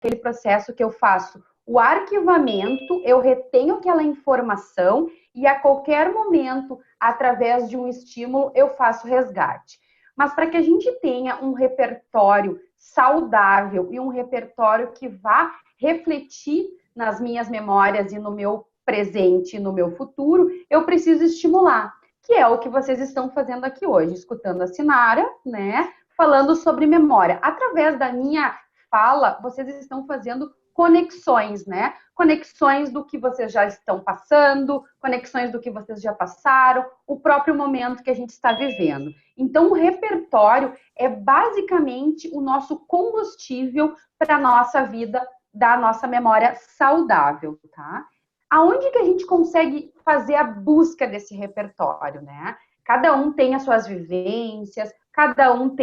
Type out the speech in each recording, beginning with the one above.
aquele processo que eu faço o arquivamento, eu retenho aquela informação e a qualquer momento, através de um estímulo, eu faço resgate. Mas para que a gente tenha um repertório saudável e um repertório que vá refletir nas minhas memórias e no meu presente e no meu futuro, eu preciso estimular, que é o que vocês estão fazendo aqui hoje, escutando a Sinara, né, falando sobre memória. Através da minha fala, vocês estão fazendo conexões, né? Conexões do que vocês já estão passando, conexões do que vocês já passaram, o próprio momento que a gente está vivendo. Então, o repertório é basicamente o nosso combustível para a nossa vida, da nossa memória saudável, tá? Aonde que a gente consegue fazer a busca desse repertório, né? Cada um tem as suas vivências, cada um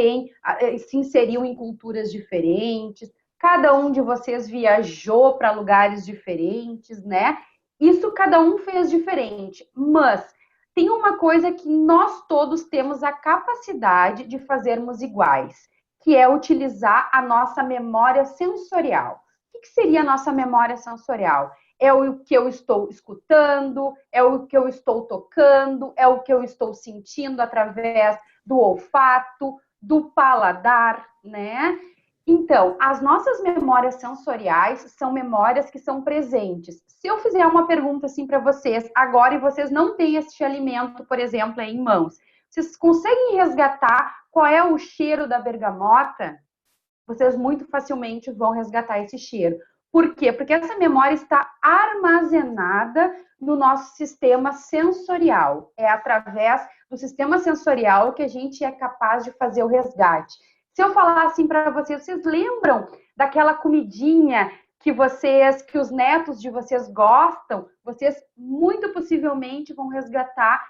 se inseriu em culturas diferentes, cada um de vocês viajou para lugares diferentes, né? Isso cada um fez diferente, mas tem uma coisa que nós todos temos a capacidade de fazermos iguais, que é utilizar a nossa memória sensorial. O que seria a nossa memória sensorial? É o que eu estou escutando, é o que eu estou tocando, é o que eu estou sentindo através do olfato, do paladar, né? Então, as nossas memórias sensoriais são memórias que são presentes. Se eu fizer uma pergunta assim para vocês agora e vocês não têm este alimento, por exemplo, aí em mãos, vocês conseguem resgatar qual é o cheiro da bergamota? Vocês muito facilmente vão resgatar esse cheiro. Por quê? Porque essa memória está armazenada no nosso sistema sensorial. É através do sistema sensorial que a gente é capaz de fazer o resgate. Se eu falar assim para vocês, vocês lembram daquela comidinha que os netos de vocês gostam? Vocês muito possivelmente vão resgatar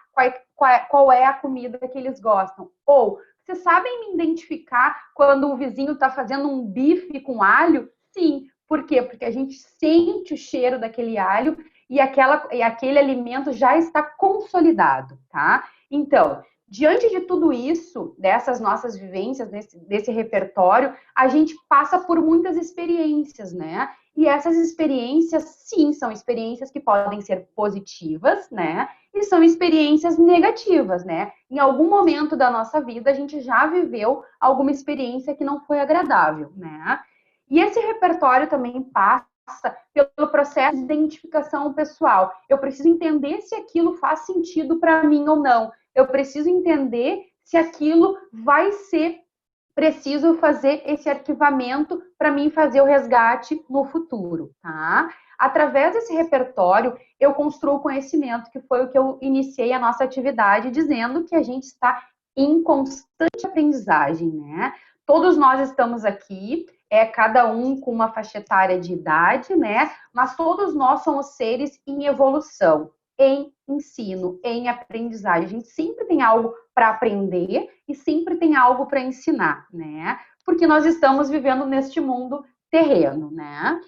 qual é a comida que eles gostam. Ou vocês sabem me identificar quando o vizinho está fazendo um bife com alho? Sim. Por quê? Porque a gente sente o cheiro daquele alho e aquele alimento já está consolidado, tá? Então, diante de tudo isso, dessas nossas vivências, desse repertório, a gente passa por muitas experiências, né? E essas experiências, sim, são experiências que podem ser positivas, né? E são experiências negativas, né? Em algum momento da nossa vida, a gente já viveu alguma experiência que não foi agradável, né? E esse repertório também passa pelo processo de identificação pessoal. Eu preciso entender se aquilo faz sentido para mim ou não. Eu preciso entender se aquilo vai ser preciso fazer esse arquivamento para mim fazer o resgate no futuro, tá? Através desse repertório, eu construo conhecimento, que foi o que eu iniciei a nossa atividade, dizendo que a gente está em constante aprendizagem, né? Todos nós estamos aqui, cada um com uma faixa etária de idade, né? Mas todos nós somos seres em evolução, em ensino, em aprendizagem. A gente sempre tem algo para aprender e sempre tem algo para ensinar, né? Porque nós estamos vivendo neste mundo terreno, né?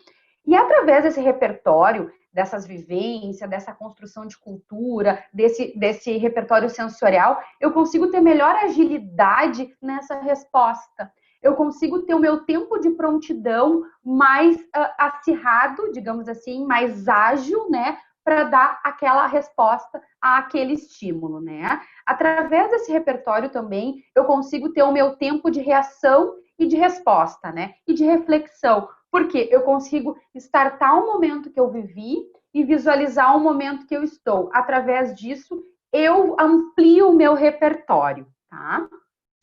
E através desse repertório, dessas vivências, dessa construção de cultura, desse repertório sensorial, eu consigo ter melhor agilidade nessa resposta. Eu consigo ter o meu tempo de prontidão mais acirrado, digamos assim, mais ágil, né? Para dar aquela resposta àquele estímulo, né? Através desse repertório também, eu consigo ter o meu tempo de reação e de resposta, né? E de reflexão. Porque eu consigo startar o momento que eu vivi e visualizar o momento que eu estou. Através disso, eu amplio o meu repertório, tá?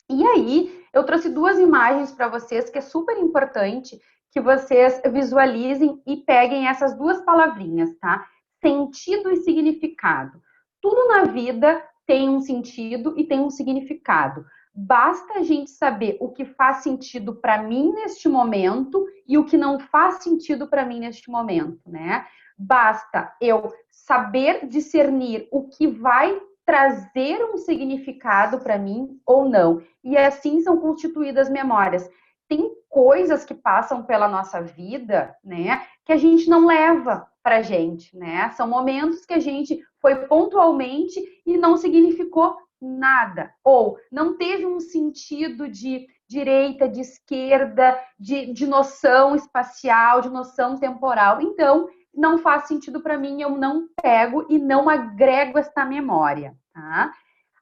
E aí, eu trouxe duas imagens para vocês que é super importante que vocês visualizem e peguem essas duas palavrinhas, tá? Sentido e significado. Tudo na vida tem um sentido e tem um significado. Basta a gente saber o que faz sentido para mim neste momento e o que não faz sentido para mim neste momento, né? Basta eu saber discernir o que vai trazer um significado para mim ou não. E assim são constituídas memórias. Tem coisas que passam pela nossa vida, né, que a gente não leva pra gente, né? São momentos que a gente foi pontualmente e não significou nada, ou não teve um sentido de direita, de esquerda, de noção espacial, de noção temporal. Então, não faz sentido para mim, eu não pego e não agrego esta memória, tá?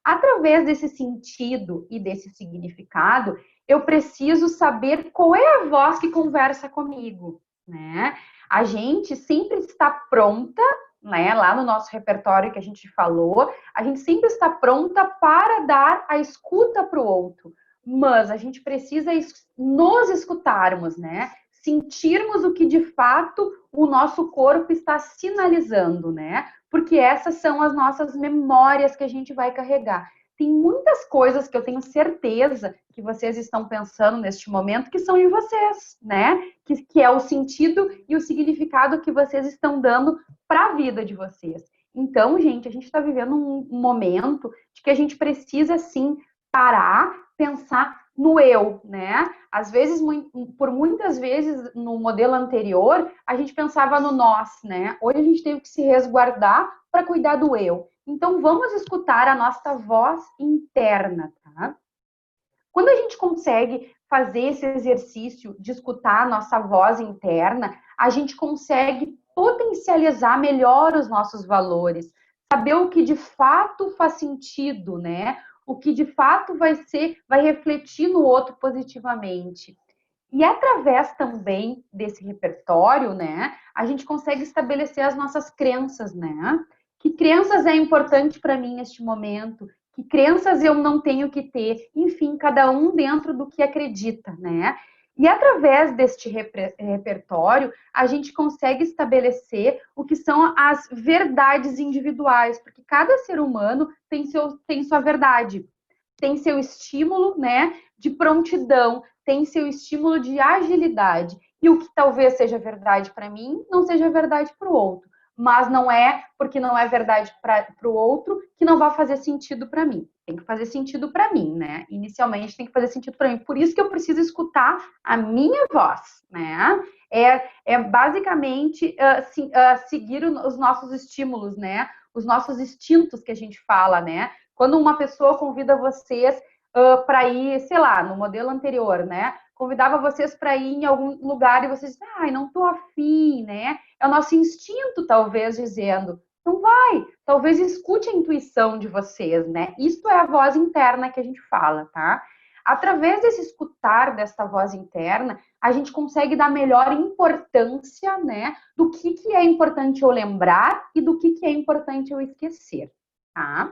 Através desse sentido e desse significado, eu preciso saber qual é a voz que conversa comigo, né? A gente sempre está pronta, né? Lá no nosso repertório que a gente falou, a gente sempre está pronta para dar a escuta para o outro, mas a gente precisa nos escutarmos, né? Sentirmos o que de fato o nosso corpo está sinalizando, né? Porque essas são as nossas memórias que a gente vai carregar. Tem muitas coisas que eu tenho certeza que vocês estão pensando neste momento que são em vocês, né? Que é o sentido e o significado que vocês estão dando para a vida de vocês. Então, gente, a gente está vivendo um momento de que a gente precisa, sim, parar, pensar no eu, né? Às vezes, por muitas vezes, no modelo anterior, a gente pensava no nós, né? Hoje a gente teve que se resguardar para cuidar do eu. Então, vamos escutar a nossa voz interna, tá? Quando a gente consegue fazer esse exercício de escutar a nossa voz interna, a gente consegue potencializar melhor os nossos valores, saber o que de fato faz sentido, né? O que de fato vai refletir no outro positivamente. E através também desse repertório, né, a gente consegue estabelecer as nossas crenças, né? Que crenças é importante para mim neste momento? Que crenças eu não tenho que ter? Enfim, cada um dentro do que acredita, né? E através deste repertório, a gente consegue estabelecer o que são as verdades individuais, porque cada ser humano tem sua verdade, tem seu estímulo, né, de prontidão, tem seu estímulo de agilidade. E o que talvez seja verdade para mim, não seja verdade para o outro. Mas não é porque não é verdade para o outro que não vai fazer sentido para mim. Tem que fazer sentido para mim, né? Inicialmente tem que fazer sentido para mim. Por isso que eu preciso escutar a minha voz, né? É basicamente seguir os nossos estímulos, né? Os nossos instintos que a gente fala, né? Quando uma pessoa convida vocês para ir, sei lá, no modelo anterior, né? Convidava vocês para ir em algum lugar e vocês dizem, ai, não tô afim, né? É o nosso instinto, talvez, dizendo, não vai. Talvez escute a intuição de vocês, né? Isso é a voz interna que a gente fala, tá? Através desse escutar desta voz interna, a gente consegue dar melhor importância, né? Do que é importante eu lembrar e do que é importante eu esquecer, tá?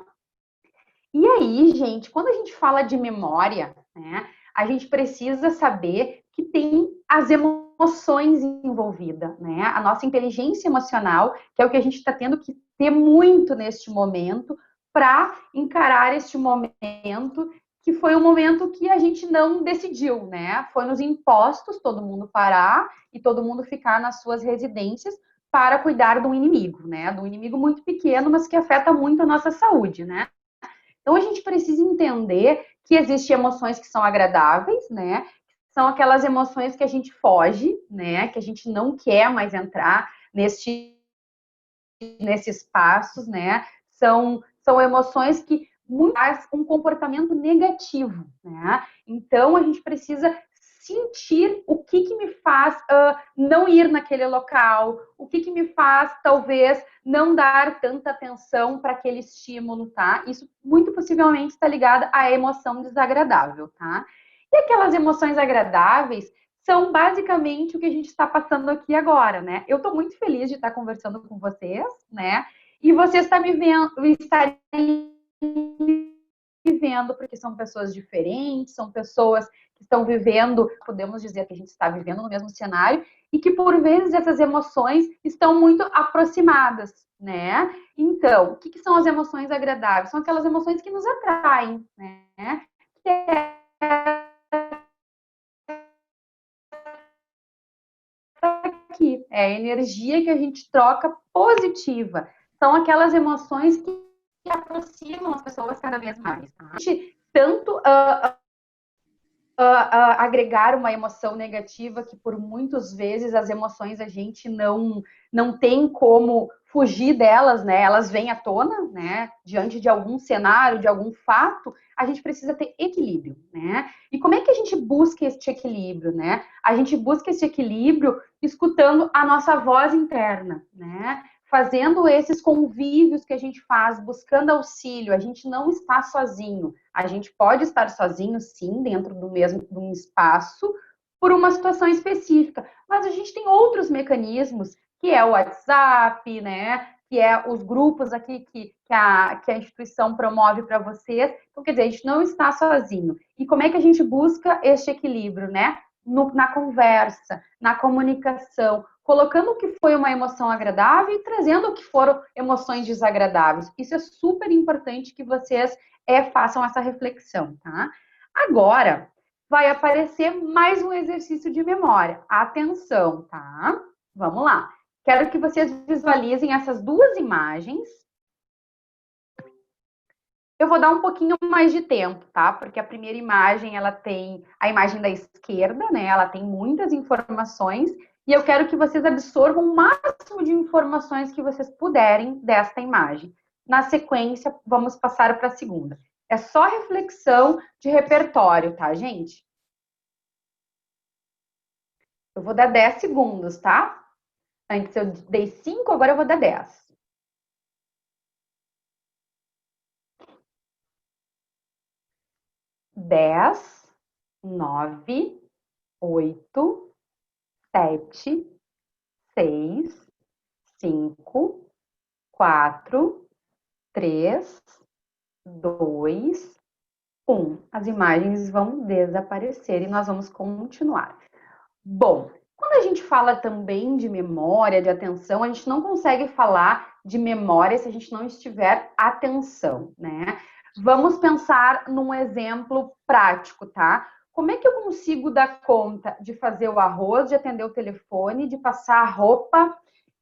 E aí, gente, quando a gente fala de memória, né, a gente precisa saber que tem as emoções envolvidas, né? A nossa inteligência emocional, que é o que a gente está tendo que ter muito neste momento para encarar este momento, que foi um momento que a gente não decidiu, né? Foi nos impostos todo mundo parar e todo mundo ficar nas suas residências para cuidar do inimigo, né? Do inimigo muito pequeno, mas que afeta muito a nossa saúde, né? Então a gente precisa entender que existem emoções que são agradáveis, né? São aquelas emoções que a gente foge, né? Que a gente não quer mais entrar nesses passos, né? São emoções que faz um comportamento negativo, né? Então a gente precisa sentir o que me faz não ir naquele local, o que me faz talvez não dar tanta atenção para aquele estímulo, tá? Isso muito possivelmente está ligado à emoção desagradável, tá? E aquelas emoções agradáveis são basicamente o que a gente está passando aqui agora, né? Eu estou muito feliz de estar conversando com vocês, né? E vocês estarem vivendo, porque são pessoas diferentes, são pessoas que estão vivendo, podemos dizer que a gente está vivendo no mesmo cenário, e que por vezes essas emoções estão muito aproximadas, né? Então, o que são as emoções agradáveis? São aquelas emoções que nos atraem, né? Que é aqui, é a energia que a gente troca positiva. São aquelas emoções que aproximam as pessoas cada vez mais. Tá? A gente tanto agregar uma emoção negativa, que por muitas vezes as emoções a gente não tem como fugir delas, né? Elas vêm à tona, né? Diante de algum cenário, de algum fato, a gente precisa ter equilíbrio, né? E como é que a gente busca esse equilíbrio, né? A gente busca esse equilíbrio escutando a nossa voz interna, né? Fazendo esses convívios que a gente faz, buscando auxílio. A gente não está sozinho. A gente pode estar sozinho, sim, dentro de um espaço, por uma situação específica. Mas a gente tem outros mecanismos, que é o WhatsApp, né? Que é os grupos aqui que a instituição promove para vocês. Então, quer dizer, a gente não está sozinho. E como é que a gente busca este equilíbrio, né? Na conversa, na comunicação, colocando o que foi uma emoção agradável e trazendo o que foram emoções desagradáveis. Isso é super importante que vocês façam essa reflexão, tá? Agora, vai aparecer mais um exercício de memória. Atenção, tá? Vamos lá. Quero que vocês visualizem essas duas imagens. Eu vou dar um pouquinho mais de tempo, tá? Porque a primeira imagem, ela tem a imagem da esquerda, né? Ela tem muitas informações e eu quero que vocês absorvam o máximo de informações que vocês puderem desta imagem. Na sequência, vamos passar para a segunda. É só reflexão de repertório, tá, gente? Eu vou dar 10 segundos, tá? Antes eu dei 5, agora eu vou dar 10. 10, 9, 8, 7, 6, 5, 4, 3, 2, 1. As imagens vão desaparecer e nós vamos continuar. Bom, quando a gente fala também de memória, de atenção, a gente não consegue falar de memória se a gente não estiver atenção, né? Vamos pensar num exemplo prático, tá? Como é que eu consigo dar conta de fazer o arroz, de atender o telefone, de passar a roupa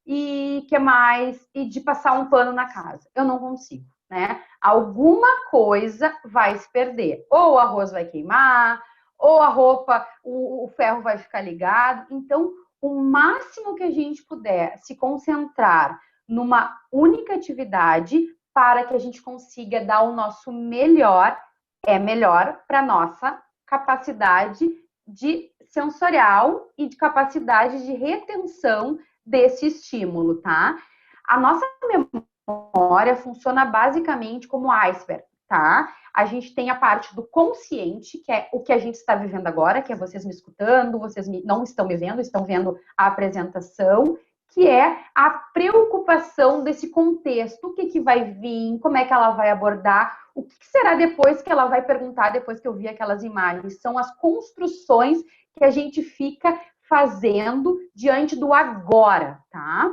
e que mais? E de passar um pano na casa? Eu não consigo, né? Alguma coisa vai se perder. Ou o arroz vai queimar, ou a roupa, o ferro vai ficar ligado. Então, o máximo que a gente puder se concentrar numa única atividade para que a gente consiga dar o nosso melhor, é melhor para nossa capacidade de sensorial e de capacidade de retenção desse estímulo, tá? A nossa memória funciona basicamente como iceberg, tá? A gente tem a parte do consciente, que é o que a gente está vivendo agora, que é vocês me escutando, não estão me vendo, estão vendo a apresentação, que é a preocupação desse contexto, o que vai vir, como é que ela vai abordar, o que será depois que ela vai perguntar, depois que eu vi aquelas imagens. São as construções que a gente fica fazendo diante do agora, tá?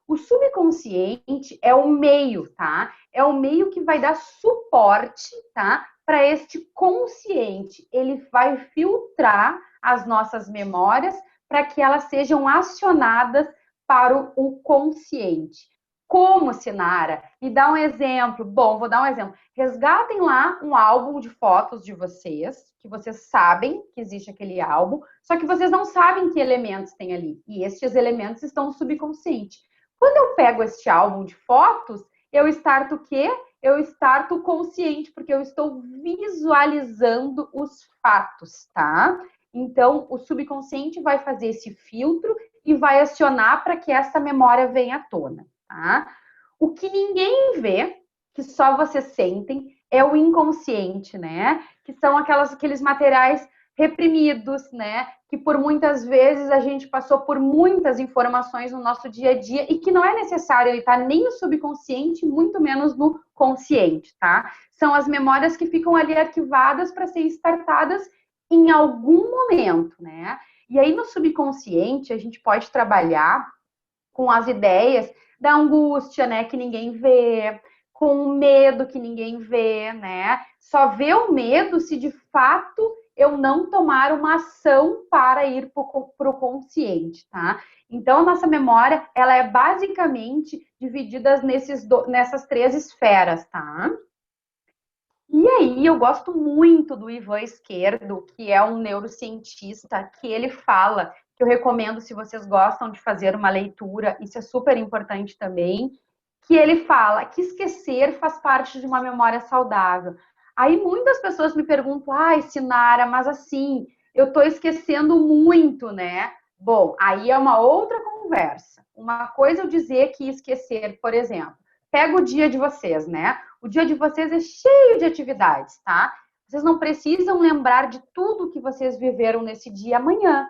O subconsciente é o meio, tá? É o meio que vai dar suporte, tá? Para este consciente. Ele vai filtrar as nossas memórias para que elas sejam acionadas para o consciente. Como, Sinara? Me dá um exemplo. Bom, vou dar um exemplo. Resgatem lá um álbum de fotos de vocês, que vocês sabem que existe aquele álbum, só que vocês não sabem que elementos tem ali. E estes elementos estão no subconsciente. Quando eu pego este álbum de fotos, eu starto o quê? Eu starto consciente, porque eu estou visualizando os fatos, tá? Então, o subconsciente vai fazer esse filtro e vai acionar para que essa memória venha à tona, tá? O que ninguém vê, que só vocês sentem, é o inconsciente, né? Que são aqueles materiais reprimidos, né? Que por muitas vezes a gente passou por muitas informações no nosso dia a dia e que não é necessário estar nem no subconsciente, muito menos no consciente, tá? São as memórias que ficam ali arquivadas para serem startadas em algum momento, né? E aí no subconsciente a gente pode trabalhar com as ideias da angústia, né, que ninguém vê, com o medo que ninguém vê, né? Só vê o medo se de fato eu não tomar uma ação para ir para o consciente, tá? Então, a nossa memória, ela é basicamente dividida nessas três esferas, tá? E aí, eu gosto muito do Ivan Esquerdo, que é um neurocientista, que ele fala, que eu recomendo se vocês gostam de fazer uma leitura, isso é super importante também, que ele fala que esquecer faz parte de uma memória saudável. Aí muitas pessoas me perguntam, ai, Sinara, mas assim, eu estou esquecendo muito, né? Bom, aí é uma outra conversa. Uma coisa é eu dizer que esquecer, por exemplo, pega o dia de vocês, né? O dia de vocês é cheio de atividades, tá? Vocês não precisam lembrar de tudo que vocês viveram nesse dia amanhã.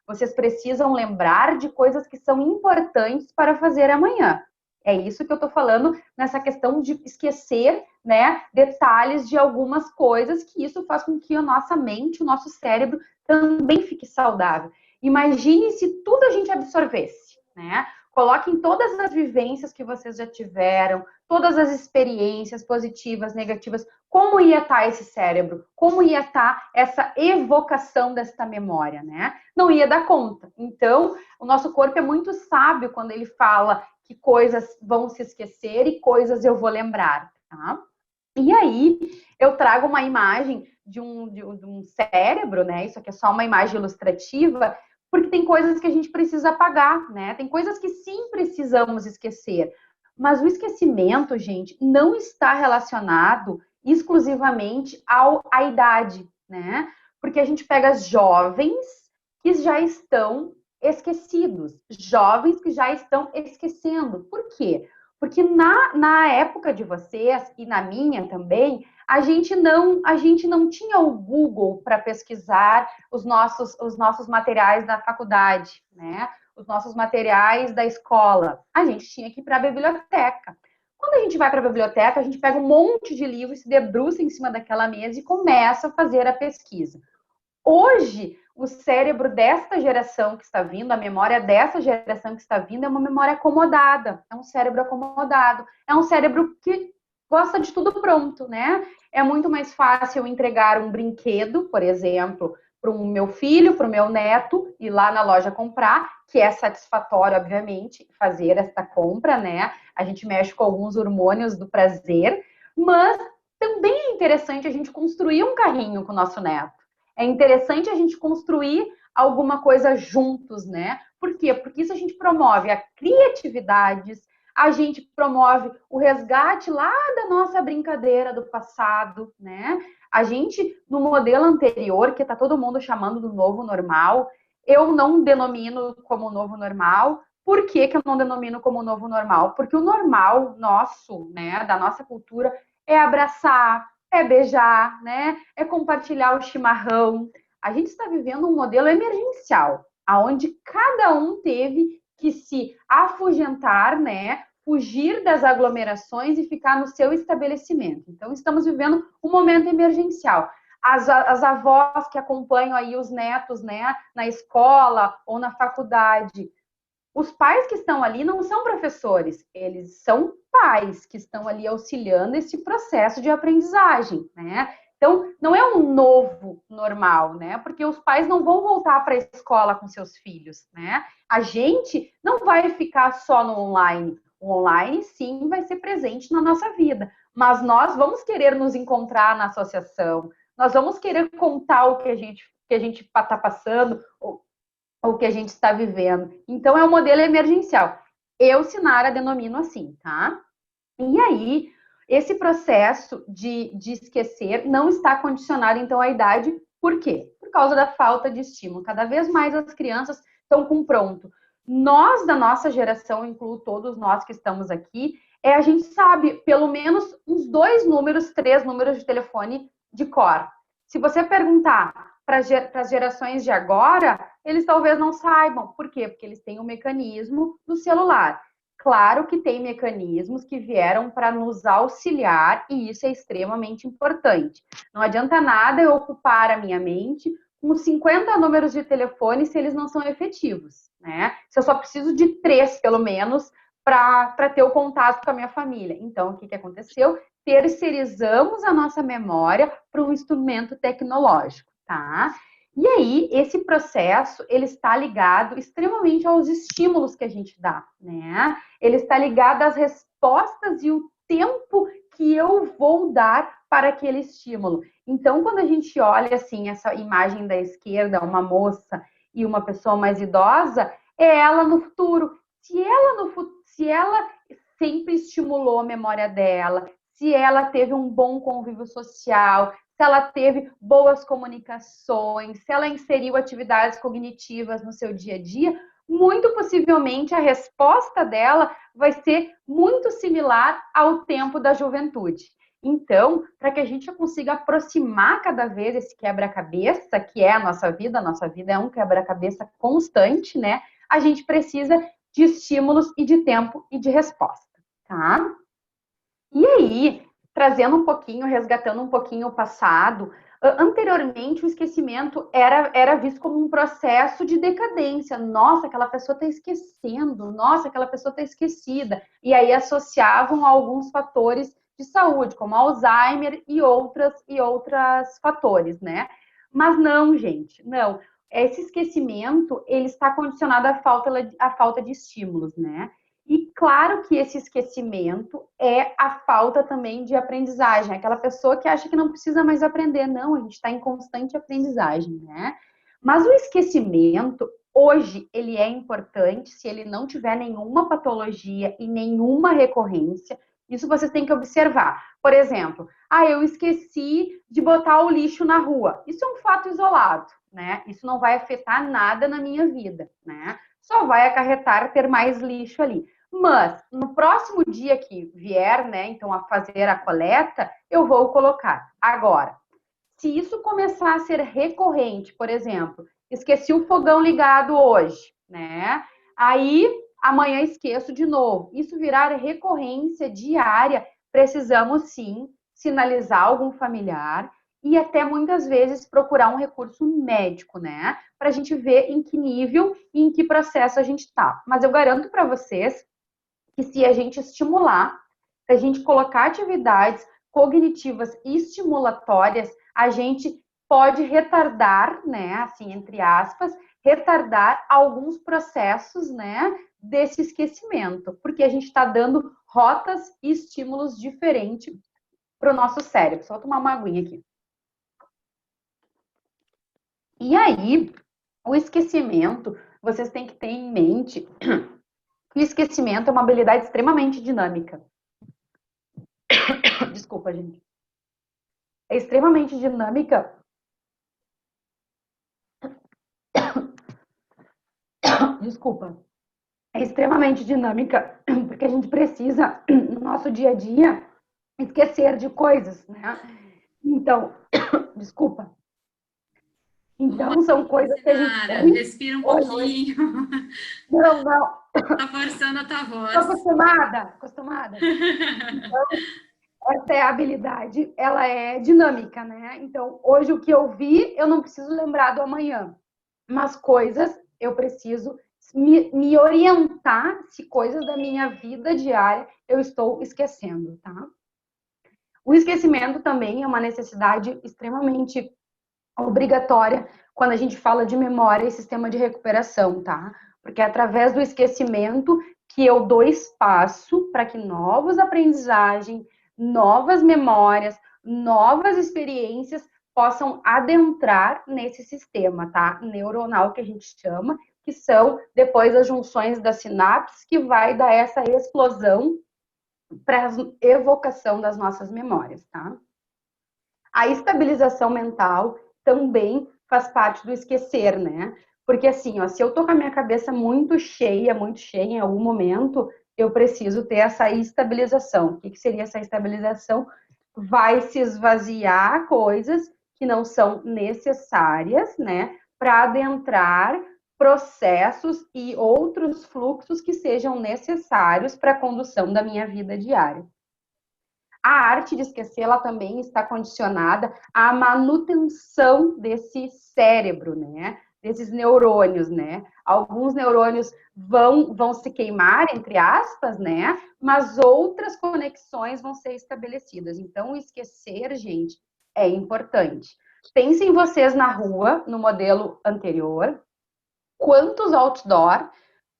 Vocês precisam lembrar de coisas que são importantes para fazer amanhã. É isso que eu estou falando nessa questão de esquecer, né, detalhes de algumas coisas, que isso faz com que a nossa mente, o nosso cérebro também fique saudável. Imagine se tudo a gente absorvesse, né? Coloquem todas as vivências que vocês já tiveram, todas as experiências positivas, negativas, como ia estar esse cérebro, como ia estar essa evocação desta memória, né? Não ia dar conta. Então, o nosso corpo é muito sábio quando ele fala que coisas vão se esquecer e coisas eu vou lembrar, tá? E aí, eu trago uma imagem de um cérebro, né? Isso aqui é só uma imagem ilustrativa, porque tem coisas que a gente precisa apagar, né? Tem coisas que sim precisamos esquecer. Mas o esquecimento, gente, não está relacionado exclusivamente à idade, né? Porque a gente pega jovens que já estão esquecidos, jovens que já estão esquecendo. Por quê? Porque na época de vocês e na minha também, a gente não tinha o Google para pesquisar os nossos materiais da faculdade, né? Os nossos materiais da escola. A gente tinha que ir para a biblioteca. Quando a gente vai para a biblioteca, a gente pega um monte de livros, se debruça em cima daquela mesa e começa a fazer a pesquisa. Hoje, o cérebro desta geração que está vindo, a memória dessa geração que está vindo, é uma memória acomodada, é um cérebro acomodado, é um cérebro que gosta de tudo pronto, né? É muito mais fácil entregar um brinquedo, por exemplo, para o meu filho, para o meu neto, ir lá na loja comprar, que é satisfatório, obviamente, fazer esta compra, né? A gente mexe com alguns hormônios do prazer, mas também é interessante a gente construir um carrinho com o nosso neto. É interessante a gente construir alguma coisa juntos, né? Por quê? Porque isso a gente promove a criatividade, a gente promove o resgate lá da nossa brincadeira do passado, né? A gente, no modelo anterior, que está todo mundo chamando do novo normal, eu não denomino como novo normal. Por que, que eu não denomino como novo normal? Porque o normal nosso, né, da nossa cultura, é abraçar, é beijar, né? É compartilhar o chimarrão. A gente está vivendo um modelo emergencial, aonde cada um teve que se afugentar, né? Fugir das aglomerações e ficar no seu estabelecimento. Então, estamos vivendo um momento emergencial. As avós que acompanham aí os netos, né, na escola ou na faculdade, os pais que estão ali não são professores, eles são pais que estão ali auxiliando esse processo de aprendizagem, né? Então, não é um novo normal, né? Porque os pais não vão voltar para a escola com seus filhos, né? A gente não vai ficar só no online. O online, sim, vai ser presente na nossa vida, mas nós vamos querer nos encontrar na associação, nós vamos querer contar o que a gente está passando, o que a gente está vivendo. Então, é um modelo emergencial. Eu, Sinara, denomino assim, tá? E aí, esse processo de esquecer não está condicionado, então, à idade. Por quê? Por causa da falta de estímulo. Cada vez mais as crianças estão com pronto. Nós, da nossa geração, incluo todos nós que estamos aqui, a gente sabe pelo menos uns 2 números, 3 números de telefone de cor. Se você perguntar para as gerações de agora, eles talvez não saibam. Por quê? Porque eles têm um mecanismo no celular. Claro que tem mecanismos que vieram para nos auxiliar e isso é extremamente importante. Não adianta nada eu ocupar a minha mente com 50 números de telefone se eles não são efetivos, né? Se eu só preciso de 3, pelo menos, para ter o contato com a minha família. Então, o que aconteceu? Terceirizamos a nossa memória para um instrumento tecnológico, tá? E aí, esse processo, ele está ligado extremamente aos estímulos que a gente dá, né? Ele está ligado às respostas e o tempo que eu vou dar para aquele estímulo. Então, quando a gente olha assim essa imagem da esquerda, uma moça e uma pessoa mais idosa, é ela no futuro. Se ela sempre estimulou a memória dela, se ela teve um bom convívio social, se ela teve boas comunicações, se ela inseriu atividades cognitivas no seu dia a dia, muito possivelmente a resposta dela vai ser muito similar ao tempo da juventude. Então, para que a gente consiga aproximar cada vez esse quebra-cabeça, que é a nossa vida é um quebra-cabeça constante, né? A gente precisa de estímulos e de tempo e de resposta, tá? E aí, trazendo um pouquinho, resgatando um pouquinho o passado, anteriormente o esquecimento era visto como um processo de decadência. Nossa, aquela pessoa está esquecendo, nossa, aquela pessoa está esquecida. E aí associavam a alguns fatores de saúde, como Alzheimer e outros fatores, né? Mas não, gente, não. Esse esquecimento, ele está condicionado à falta de estímulos, né? E claro que esse esquecimento é a falta também de aprendizagem. Aquela pessoa que acha que não precisa mais aprender. Não, a gente está em constante aprendizagem, né? Mas o esquecimento, hoje, ele é importante se ele não tiver nenhuma patologia e nenhuma recorrência. Isso vocês têm que observar. Por exemplo, eu esqueci de botar o lixo na rua. Isso é um fato isolado, né? Isso não vai afetar nada na minha vida, né? Só vai acarretar ter mais lixo ali. Mas no próximo dia que vier, né, então a fazer a coleta, eu vou colocar. Agora, se isso começar a ser recorrente, por exemplo, esqueci o fogão ligado hoje, né? Aí amanhã esqueço de novo. Isso virar recorrência diária, precisamos sim sinalizar algum familiar e até muitas vezes procurar um recurso médico, né? Para a gente ver em que nível e em que processo a gente está. Mas eu garanto para vocês que se a gente estimular, se a gente colocar atividades cognitivas e estimulatórias, a gente pode retardar, né, assim, entre aspas, retardar alguns processos, né, desse esquecimento, porque a gente está dando rotas e estímulos diferentes para o nosso cérebro. Só tomar uma aguinha aqui. E aí, o esquecimento, vocês têm que ter em mente que o esquecimento é uma habilidade extremamente dinâmica. Desculpa, gente. É extremamente dinâmica. Desculpa. É extremamente dinâmica, porque a gente precisa, no nosso dia a dia, esquecer de coisas, né? Então, desculpa. Então, são coisas que a gente... Respira um pouquinho. Não. Tá forçando a tua voz. Tô acostumada. Então, essa é a habilidade, ela é dinâmica, né? Então, hoje o que eu vi, eu não preciso lembrar do amanhã. Mas coisas, eu preciso me orientar se coisas da minha vida diária eu estou esquecendo, tá? O esquecimento também é uma necessidade extremamente obrigatória quando a gente fala de memória e sistema de recuperação, tá? Porque é através do esquecimento que eu dou espaço para que novas aprendizagens, novas memórias, novas experiências possam adentrar nesse sistema, tá? Neuronal que a gente chama, que são depois as junções das sinapses que vai dar essa explosão para a evocação das nossas memórias, tá? A estabilização mental também faz parte do esquecer, né? Porque assim, ó, se eu tô com a minha cabeça muito cheia em algum momento, eu preciso ter essa estabilização. O que seria essa estabilização? Vai se esvaziar coisas que não são necessárias, né? Para adentrar processos e outros fluxos que sejam necessários para a condução da minha vida diária. A arte de esquecer, ela também está condicionada à manutenção desse cérebro, né? Desses neurônios, né? Alguns neurônios vão se queimar, entre aspas, né? Mas outras conexões vão ser estabelecidas. Então, o esquecer, gente, é importante. Pensem vocês na rua, no modelo anterior, quantos outdoor,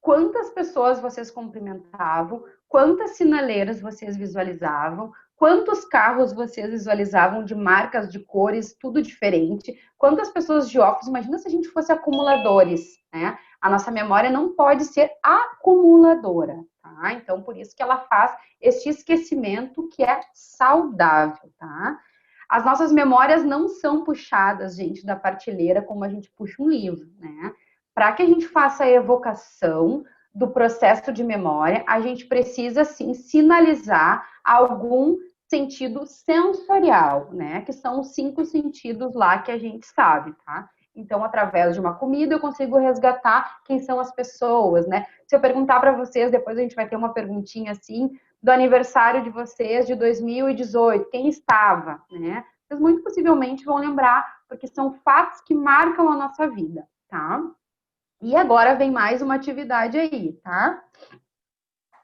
quantas pessoas vocês cumprimentavam, quantas sinaleiras vocês visualizavam, Quantos carros vocês visualizavam de marcas, de cores, tudo diferente? Quantas pessoas de óculos? Imagina se a gente fosse acumuladores, né? A nossa memória não pode ser acumuladora, tá? Então, por isso que ela faz este esquecimento que é saudável, tá? As nossas memórias não são puxadas, gente, da prateleira como a gente puxa um livro, né? Para que a gente faça a evocação do processo de memória, a gente precisa, sim, sinalizar algum sentido sensorial, né? Que são os 5 sentidos lá que a gente sabe, tá? Então, através de uma comida, eu consigo resgatar quem são as pessoas, né? Se eu perguntar para vocês, depois a gente vai ter uma perguntinha assim, do aniversário de vocês de 2018, quem estava, né? Vocês muito possivelmente vão lembrar, porque são fatos que marcam a nossa vida, tá? E agora vem mais uma atividade aí, tá?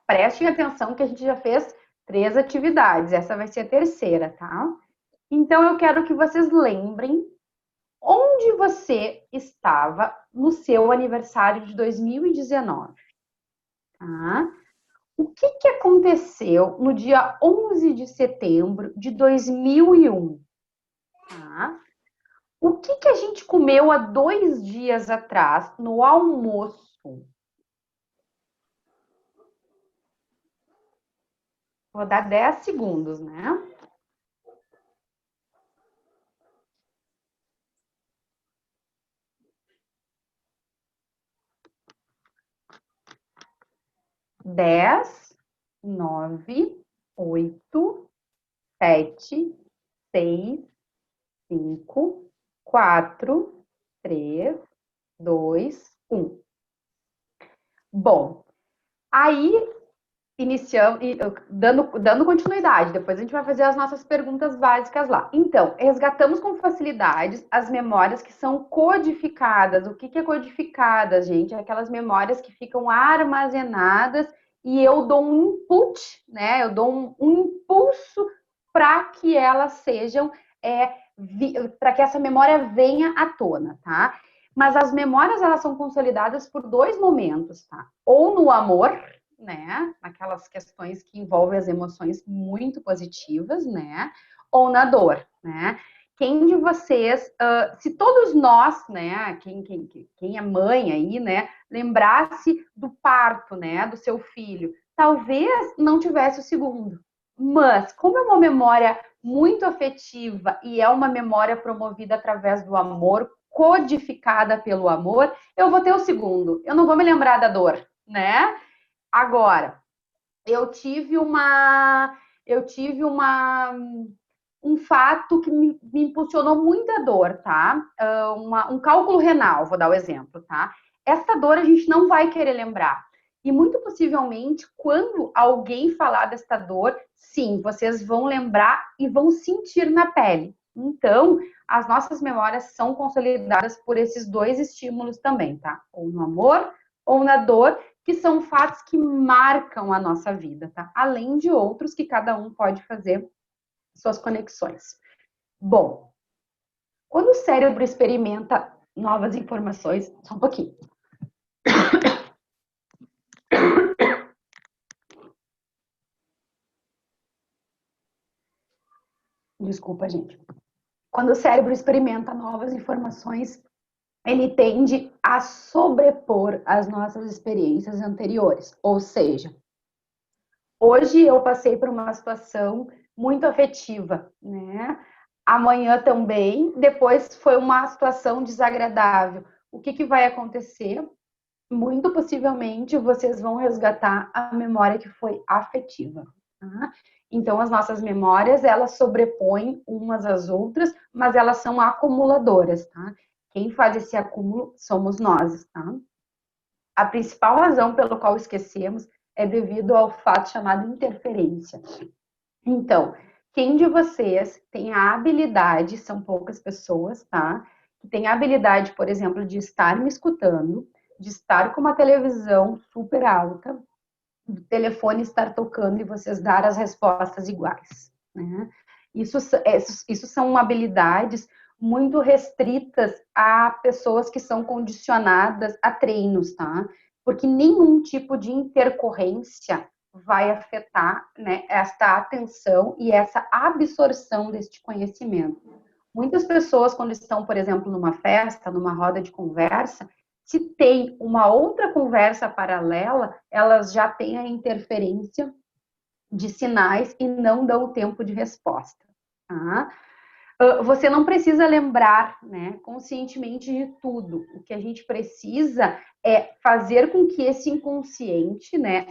Prestem atenção que a gente já fez 3 atividades, essa vai ser a terceira, tá? Então eu quero que vocês lembrem onde você estava no seu aniversário de 2019, tá? O que aconteceu no dia 11 de setembro de 2001, tá? O que a gente comeu há 2 dias atrás no almoço? Vou dar 10 segundos, né? 10, 9, 8, 7, 6, 5, 4, 3, 2, 1. Bom, aí iniciamos, dando continuidade, depois a gente vai fazer as nossas perguntas básicas lá. Então, resgatamos com facilidade as memórias que são codificadas. O que é codificadas, gente? É aquelas memórias que ficam armazenadas e eu dou um input, né? Eu dou um impulso para que elas sejam, para que essa memória venha à tona, tá? Mas as memórias, elas são consolidadas por 2 momentos, tá? Ou no amor, né? Naquelas questões que envolvem as emoções muito positivas, né? Ou na dor, né? Quem de vocês, se todos nós, né? Quem é mãe aí, né? Lembrasse do parto, né? Do seu filho, talvez não tivesse o segundo. Mas, como é uma memória muito afetiva e é uma memória promovida através do amor, codificada pelo amor, eu vou ter o segundo. Eu não vou me lembrar da dor, né? Agora, eu tive um fato que me impulsionou muita dor, tá? Um cálculo renal, vou dar o exemplo, tá? Essa dor a gente não vai querer lembrar. E muito possivelmente, quando alguém falar dessa dor, sim, vocês vão lembrar e vão sentir na pele. Então, as nossas memórias são consolidadas por esses 2 estímulos também, tá? Ou no amor ou na dor, que são fatos que marcam a nossa vida, tá? Além de outros que cada um pode fazer suas conexões. Bom, quando o cérebro experimenta novas informações, só um pouquinho. Desculpa, gente. Quando o cérebro experimenta novas informações, ele tende a sobrepor as nossas experiências anteriores. Ou seja, hoje eu passei por uma situação muito afetiva, né? Amanhã também, depois foi uma situação desagradável. O que vai acontecer? Muito possivelmente vocês vão resgatar a memória que foi afetiva. Tá? Então, as nossas memórias, elas sobrepõem umas às outras, mas elas são acumuladoras, tá? Quem faz esse acúmulo somos nós, tá? A principal razão pelo qual esquecemos é devido ao fato chamado interferência. Então, quem de vocês tem a habilidade, são poucas pessoas, tá? Que tem a habilidade, por exemplo, de estar me escutando, de estar com uma televisão super alta, do telefone estar tocando e vocês dar as respostas iguais, né? Isso são habilidades muito restritas a pessoas que são condicionadas a treinos, tá? Porque nenhum tipo de intercorrência vai afetar, né, esta atenção e essa absorção deste conhecimento. Muitas pessoas, quando estão, por exemplo, numa festa, numa roda de conversa, se tem uma outra conversa paralela, elas já têm a interferência de sinais e não dão o tempo de resposta. Tá? Você não precisa lembrar, né, conscientemente de tudo. O que a gente precisa é fazer com que esse inconsciente, né,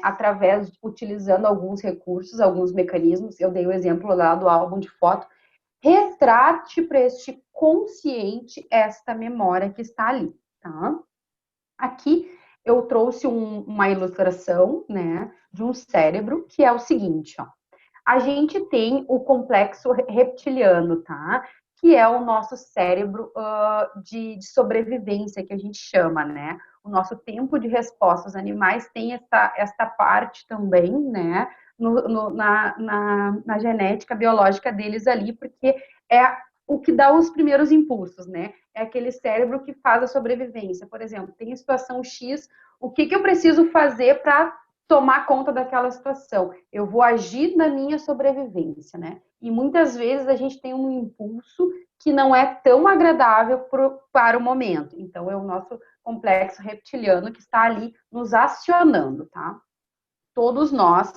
utilizando alguns recursos, alguns mecanismos, eu dei o exemplo lá do álbum de foto, retrate para este consciente esta memória que está ali, tá? Aqui eu trouxe uma ilustração, né, de um cérebro, que é o seguinte, ó. A gente tem o complexo reptiliano, tá? Que é o nosso cérebro de sobrevivência, que a gente chama, né? O nosso tempo de resposta. Os animais têm esta parte também, né? Na genética biológica deles ali, porque é o que dá os primeiros impulsos, né? É aquele cérebro que faz a sobrevivência. Por exemplo, tem a situação X, o que eu preciso fazer para tomar conta daquela situação? Eu vou agir na minha sobrevivência, né? E muitas vezes a gente tem um impulso que não é tão agradável para o momento. Então, é o nosso complexo reptiliano que está ali nos acionando, tá? Todos nós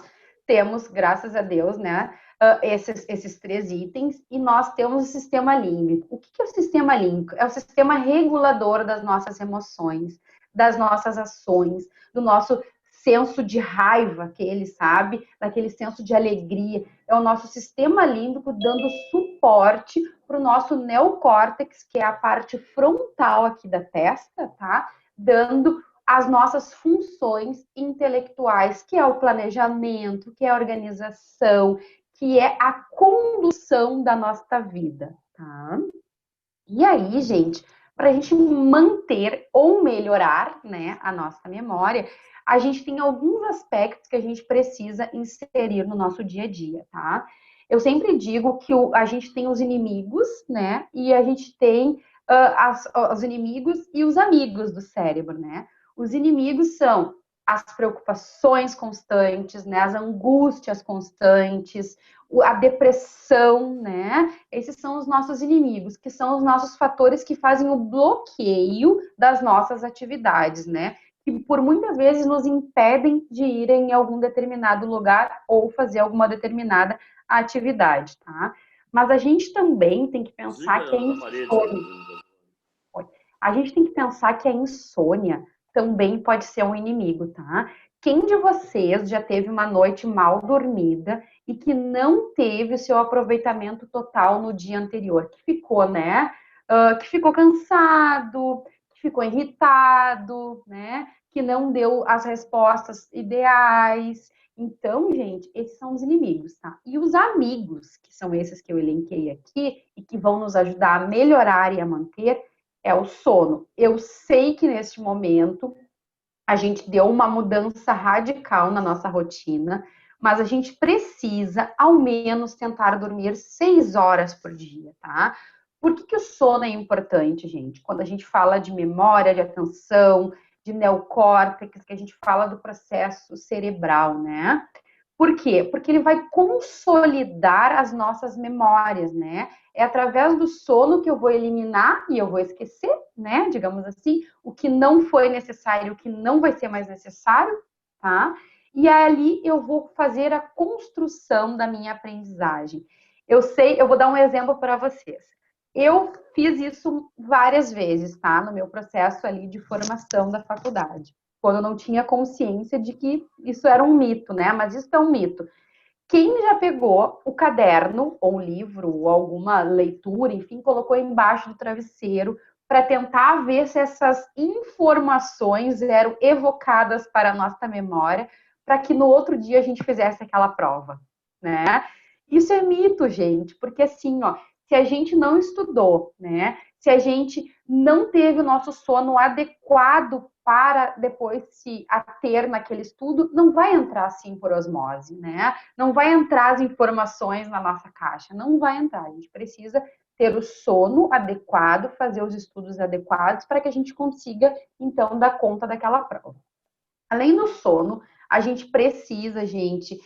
temos, graças a Deus, né, esses 3 itens, e nós temos o sistema límbico. O que é o sistema límbico? É o sistema regulador das nossas emoções, das nossas ações, do nosso senso de raiva, que ele sabe, daquele senso de alegria. É o nosso sistema límbico dando suporte para o nosso neocórtex, que é a parte frontal aqui da testa, tá? Dando as nossas funções intelectuais, que é o planejamento, que é a organização, que é a condução da nossa vida, tá? E aí, gente, para a gente manter ou melhorar, né, a nossa memória, a gente tem alguns aspectos que a gente precisa inserir no nosso dia a dia, tá? Eu sempre digo que a gente tem os inimigos, né, e a gente tem os inimigos e os amigos do cérebro, né? Os inimigos são as preocupações constantes, né, as angústias constantes, a depressão, né? Esses são os nossos inimigos, que são os nossos fatores que fazem o bloqueio das nossas atividades, né? Que por muitas vezes nos impedem de ir em algum determinado lugar ou fazer alguma determinada atividade, tá? Mas a gente também tem que pensar que a insônia. A gente tem que pensar que a insônia também pode ser um inimigo, tá? Quem de vocês já teve uma noite mal dormida e que não teve o seu aproveitamento total no dia anterior? Que ficou, né? Que ficou cansado, que ficou irritado, né? Que não deu as respostas ideais. Então, gente, esses são os inimigos, tá? E os amigos, que são esses que eu elenquei aqui e que vão nos ajudar a melhorar e a manter, é o sono. Eu sei que neste momento a gente deu uma mudança radical na nossa rotina, mas a gente precisa, ao menos, tentar dormir 6 horas por dia, tá? Por que o sono é importante, gente? Quando a gente fala de memória, de atenção, de neocórtex, que a gente fala do processo cerebral, né? Por quê? Porque ele vai consolidar as nossas memórias, né? É através do sono que eu vou eliminar e eu vou esquecer, né? Digamos assim, o que não foi necessário, o que não vai ser mais necessário, tá? E ali eu vou fazer a construção da minha aprendizagem. Eu sei, eu vou dar um exemplo para vocês. Eu fiz isso várias vezes, tá? No meu processo ali de formação da faculdade, quando eu não tinha consciência de que isso era um mito, né? Mas isso é um mito. Quem já pegou o caderno, ou o livro, ou alguma leitura, enfim, colocou embaixo do travesseiro para tentar ver se essas informações eram evocadas para a nossa memória, para que no outro dia a gente fizesse aquela prova, né? Isso é mito, gente, porque assim, ó, se a gente não estudou, né? Se a gente não teve o nosso sono adequado para depois se ater naquele estudo, não vai entrar assim por osmose, né? Não vai entrar as informações na nossa caixa, não vai entrar. A gente precisa ter o sono adequado, fazer os estudos adequados para que a gente consiga, então, dar conta daquela prova. Além do sono, a gente precisa, gente,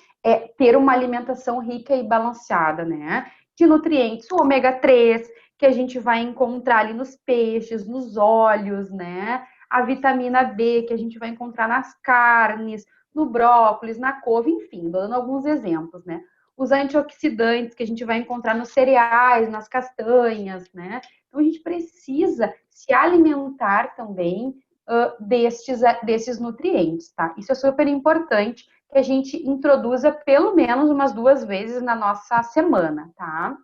ter uma alimentação rica e balanceada, né? De nutrientes, o ômega 3, que a gente vai encontrar ali nos peixes, nos óleos, né? A vitamina B, que a gente vai encontrar nas carnes, no brócolis, na couve, enfim, dando alguns exemplos, né? Os antioxidantes que a gente vai encontrar nos cereais, nas castanhas, né? Então a gente precisa se alimentar também desses nutrientes, tá? Isso é super importante que a gente introduza pelo menos umas 2 vezes na nossa semana, tá?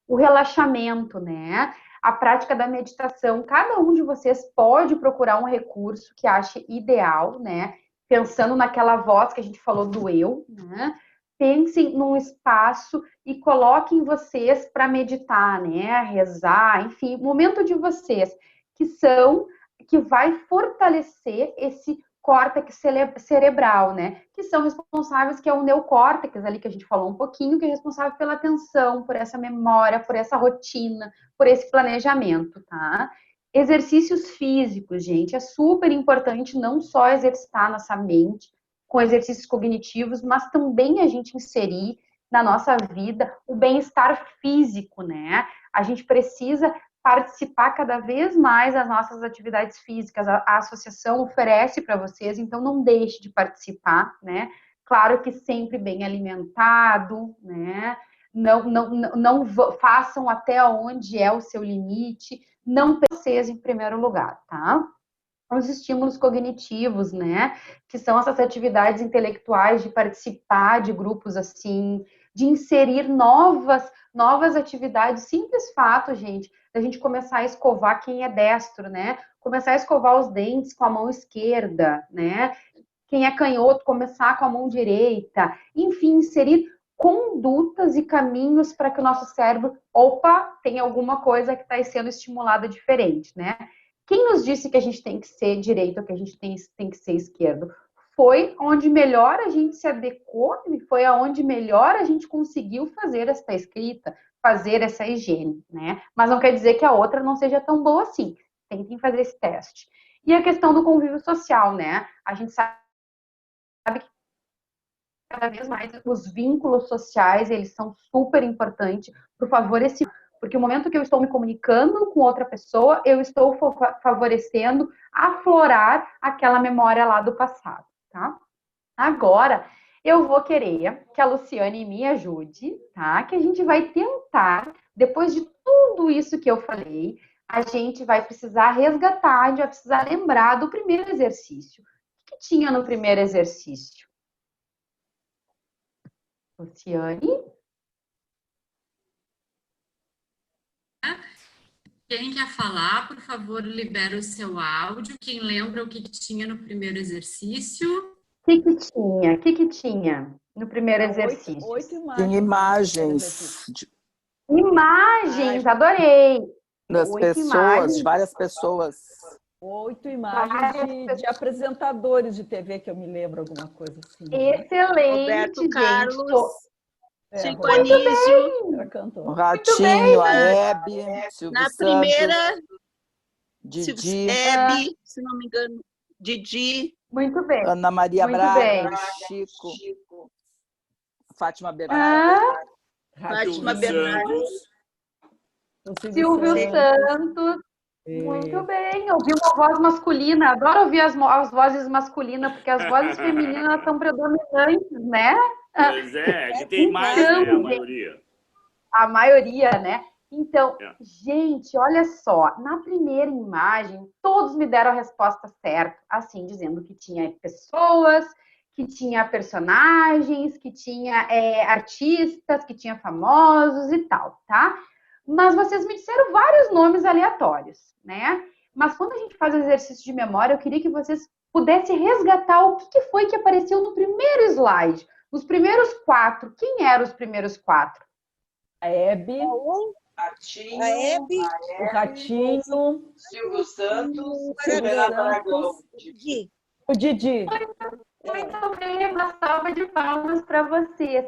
O relaxamento, né? A prática da meditação. Cada um de vocês pode procurar um recurso que ache ideal, né? Pensando naquela voz que a gente falou do eu, né? Pensem num espaço e coloquem vocês para meditar, né? Rezar, enfim, momento de vocês que vai fortalecer esse córtex cerebral, né? Que são responsáveis, que é o neocórtex ali que a gente falou um pouquinho, que é responsável pela atenção, por essa memória, por essa rotina, por esse planejamento, tá? Exercícios físicos, gente, é super importante não só exercitar nossa mente com exercícios cognitivos, mas também a gente inserir na nossa vida o bem-estar físico, né? A gente precisa participar cada vez mais das nossas atividades físicas. A associação oferece para vocês, então não deixe de participar, né? Claro que sempre bem alimentado, né? Não façam até onde é o seu limite, não vocês em primeiro lugar, tá? Os estímulos cognitivos, né? Que são essas atividades intelectuais de participar de grupos assim, de inserir novas atividades. Simples fato, gente, da gente começar a escovar quem é destro, né? Começar a escovar os dentes com a mão esquerda, né? Quem é canhoto, começar com a mão direita. Enfim, inserir condutas e caminhos para que o nosso cérebro, opa, tem alguma coisa que está sendo estimulada diferente, né? Quem nos disse que a gente tem que ser direito ou que a gente tem que ser esquerdo? Foi onde melhor a gente se adequou e foi aonde melhor a gente conseguiu fazer essa escrita, fazer essa higiene, né? Mas não quer dizer que a outra não seja tão boa assim. Tentem fazer esse teste. E a questão do convívio social, né? A gente sabe que cada vez mais os vínculos sociais, eles são super importantes para o favorecimento. Porque o momento que eu estou me comunicando com outra pessoa, eu estou favorecendo aflorar aquela memória lá do passado, tá? Agora, eu vou querer que a Luciane me ajude, tá? Que a gente vai tentar, depois de tudo isso que eu falei, a gente vai precisar resgatar, a gente vai precisar lembrar do primeiro exercício. O que tinha no primeiro exercício? Luciane? Quem quer falar, por favor, libera o seu áudio. Quem lembra o que tinha no primeiro exercício? O que tinha? O que tinha no primeiro exercício? 8 imagens. Tem imagens Imagens, adorei. das 8 pessoas, imagens. de várias pessoas. 8 imagens de apresentadores de TV, que eu me lembro, alguma coisa assim. Excelente, Roberto gente. Carlos, Chico Roberto Anísio. era cantor. O Ratinho, a Hebe, Silvio Na Santos, primeira, Didi, Hebe, se não me engano, Didi. Muito bem. Ana Maria Muito Braga, bem. Chico, Fátima Bernardes. Fátima Bernardes. Silvio Santos. Muito bem. Ouvi uma voz masculina. Adoro ouvir as vozes masculinas, porque as vozes femininas são predominantes, né? Pois é, que tem mais, né, a maioria. A maioria, né? Então, gente, olha só, na primeira imagem, todos me deram a resposta certa, assim, dizendo que tinha pessoas, que tinha personagens, que tinha artistas, que tinha famosos e tal, tá? Mas vocês me disseram vários nomes aleatórios, né? Mas quando a gente faz o exercício de memória, eu queria que vocês pudessem resgatar o que foi que apareceu no primeiro slide. Os primeiros 4, quem eram os primeiros 4? A Hebe, A Hebe, o Ratinho, Silvio Santos, Renato Aragão. Didi. o Didi. Muito bem, uma salva de palmas para vocês.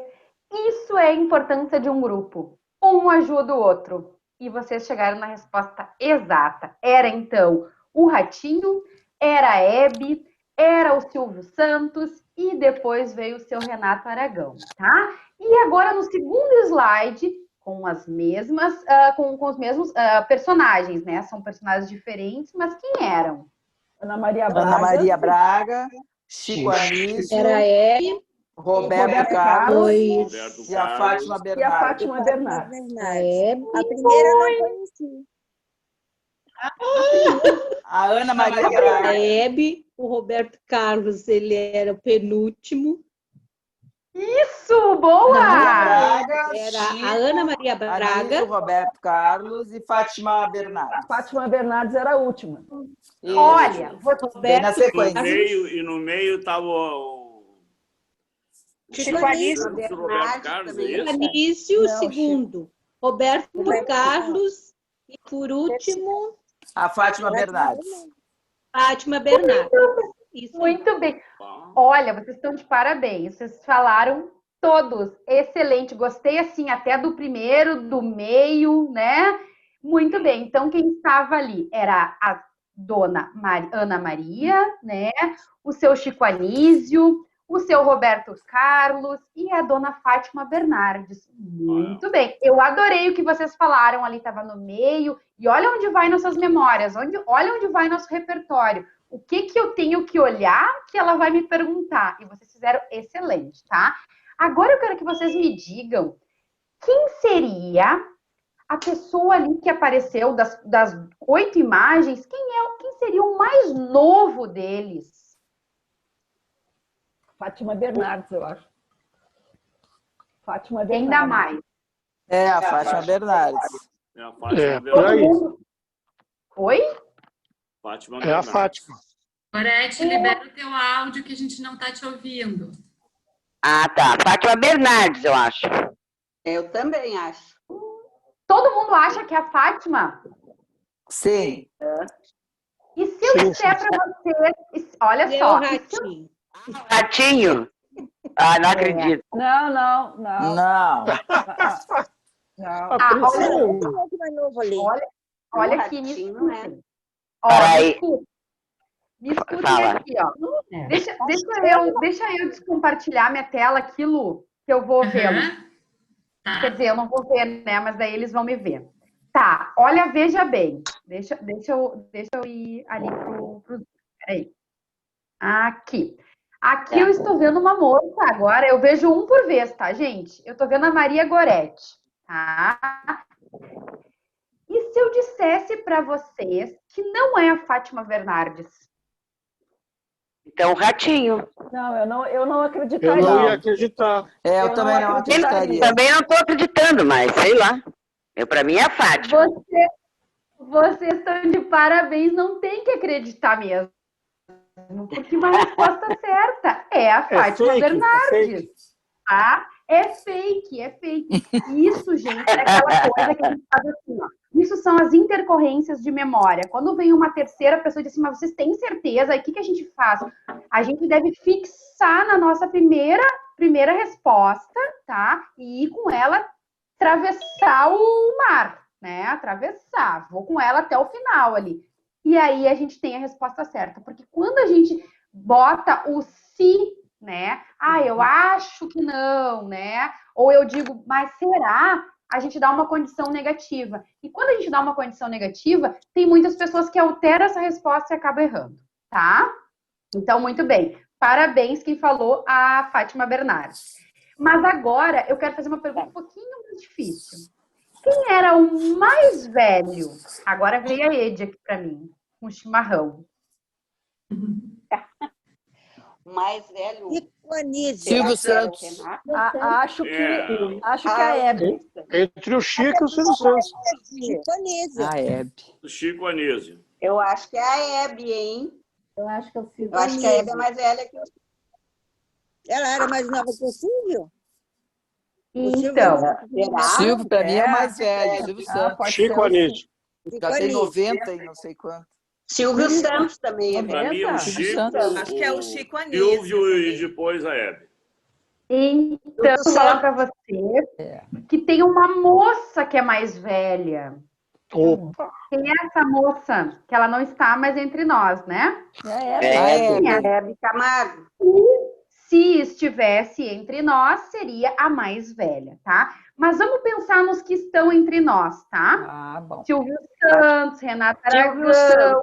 Isso é a importância de um grupo. Um ajuda o outro. E vocês chegaram na resposta exata. Era, então, o Ratinho, era a Hebe, era o Silvio Santos e depois veio o seu Renato Aragão, tá? E agora no segundo slide, com as mesmas, com os mesmos personagens, né? São personagens diferentes, mas quem eram? Ana Maria Braga. Ana Maria Braga, Chico Anísio, Era Hebe, Roberto Carlos Roberto e a Fátima E a Bernardes. Fátima Bernardes. a Hebe, A primeira eu não conheci. A Ana Maria a Braga. Hebe, o Roberto Carlos, ele era o penúltimo. Isso, boa! Braga, Era Chico, a Ana Maria Braga. Anísio, Roberto Carlos e Fátima Bernardes. A Fátima Bernardes era a última. Isso. Olha, Bem na Roberto sequência. No meio estava o Chico Anísio. Roberto Carlos, é isso? Anísio, Não, segundo. Roberto Carlos e, por último, A Fátima Bernardes. Fátima Bernardes. Isso aí. muito bem. Olha, vocês estão de parabéns. Vocês falaram todos. Excelente. Gostei, assim, até do primeiro, do meio, né? Muito bem. Então, quem estava ali era a dona Ana Maria, né? O seu Chico Anísio, o seu Roberto Carlos e a dona Fátima Bernardes. Muito bem. Eu adorei o que vocês falaram ali, estava no meio. E olha onde vai nossas memórias, olha onde vai nosso repertório. O que eu tenho que olhar que ela vai me perguntar? E vocês fizeram excelente, tá? Agora eu quero que vocês me digam quem seria a pessoa ali que apareceu das 8 imagens, quem seria o mais novo deles? Fátima Bernardes, eu acho. Fátima Bernardes. Quem dá mais? É, a Fátima Bernardes. É a Fátima por aí. Bernardes. Oi? Fátima É a Bernardes. Fátima. Gorete, libera o teu áudio que a gente não está te ouvindo. Ah, tá. Fátima Bernardes, eu acho. Eu também acho. Todo mundo acha que é a Fátima? Sim. E se eu Sim, disser sim. para vocês, olha Meu só, ratinho. Ratinho? Ah, não acredito. Não. Não. Não. A olha, princesa. Mais novo ali. olha Um aqui, me ratinho, não é? escutem. Ó, Peraí. me escutem Fala. aqui, ó. Deixa eu descompartilhar minha tela, aquilo que eu vou vê-lo. Aham. Tá. Quer dizer, eu não vou ver, né? Mas daí eles vão me ver. Tá, olha, veja bem. Deixa eu ir ali pro... Peraí. Aqui. Aqui eu estou vendo uma moça agora. Eu vejo um por vez, tá, gente? Eu estou vendo a Maria Gorete, tá? E se eu dissesse para vocês que não é a Fátima Bernardes? Então, Ratinho. Não, eu não Eu acreditaria. não ia acreditar. Eu Eu também não não acreditaria. acreditaria. Também não estou acreditando, mas sei lá. Para mim é a Fátima. Vocês estão de parabéns, não tem que acreditar mesmo. Porque uma resposta certa é a Fátima fake, Bernardes. é fake. Tá? É fake. Isso, gente, é aquela coisa que a gente faz assim, ó. Isso são as intercorrências de memória. Quando vem uma terceira pessoa e diz assim, mas vocês têm certeza? Aí o que a gente faz? A gente deve fixar na nossa primeira resposta, tá? E ir com ela atravessar o mar, né? Atravessar. Vou com ela até o final ali. E aí a gente tem a resposta certa. Porque quando a gente bota o se, né? Ah, eu acho que não, né? Ou eu digo, mas será? A gente dá uma condição negativa. E quando a gente dá uma condição negativa, tem muitas pessoas que alteram essa resposta e acabam errando, tá? Então, muito bem. Parabéns quem falou, a Fátima Bernardes. Mas agora eu quero fazer uma pergunta um pouquinho mais difícil. Quem era o mais velho? Agora veio a Ede aqui para mim, com chimarrão. O mais velho. Chico Anísio. Silvio Santos. Acho que a Hebe. Entre o Chico e o Silvio Santos. Chico Anísio. A Hebe. O Chico Anísio. Eu acho que é a Hebe, hein? Eu acho que é o Silvio Eu acho que a Hebe é mais velha que o Ela era mais nova que o Silvio? Então, Silvio, para mim, é o mais velho. Silvio Santos. pode Chico ser. Anísio. Já tem 90 e não sei quanto. Silvio Santos também é Para velho. mim é o Silvio Chico, Santos. Acho que é o Chico Anísio. Silvio e depois a Hebe. Então, eu vou falar para você que tem uma moça que é mais velha. Opa! Quem é essa moça? Que ela não está mais entre nós, né? É, A Hebe Camargo. Se estivesse entre nós, seria a mais velha, tá? Mas vamos pensar nos que estão entre nós, tá? Ah, bom. Silvio Santos, Renata Silvio Aragão, Santos.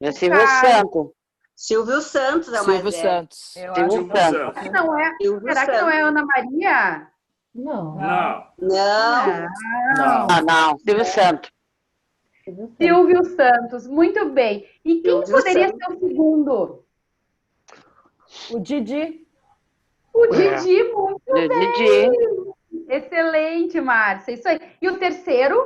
É Silvio Carlos. Santos. Silvio Santos é o mais Silvio velho. Santos. Eu Silvio acho que Santos. Não é? Silvio Será que não é Santos. Ana Maria? Não. Não. Não. Não. Ah, não, Silvio Santos. Silvio Santos, muito bem. E quem Silvio poderia Santos. ser o segundo? o Didi. O É. Didi, muito Do Didi. excelente, Márcia. Isso aí. E o terceiro,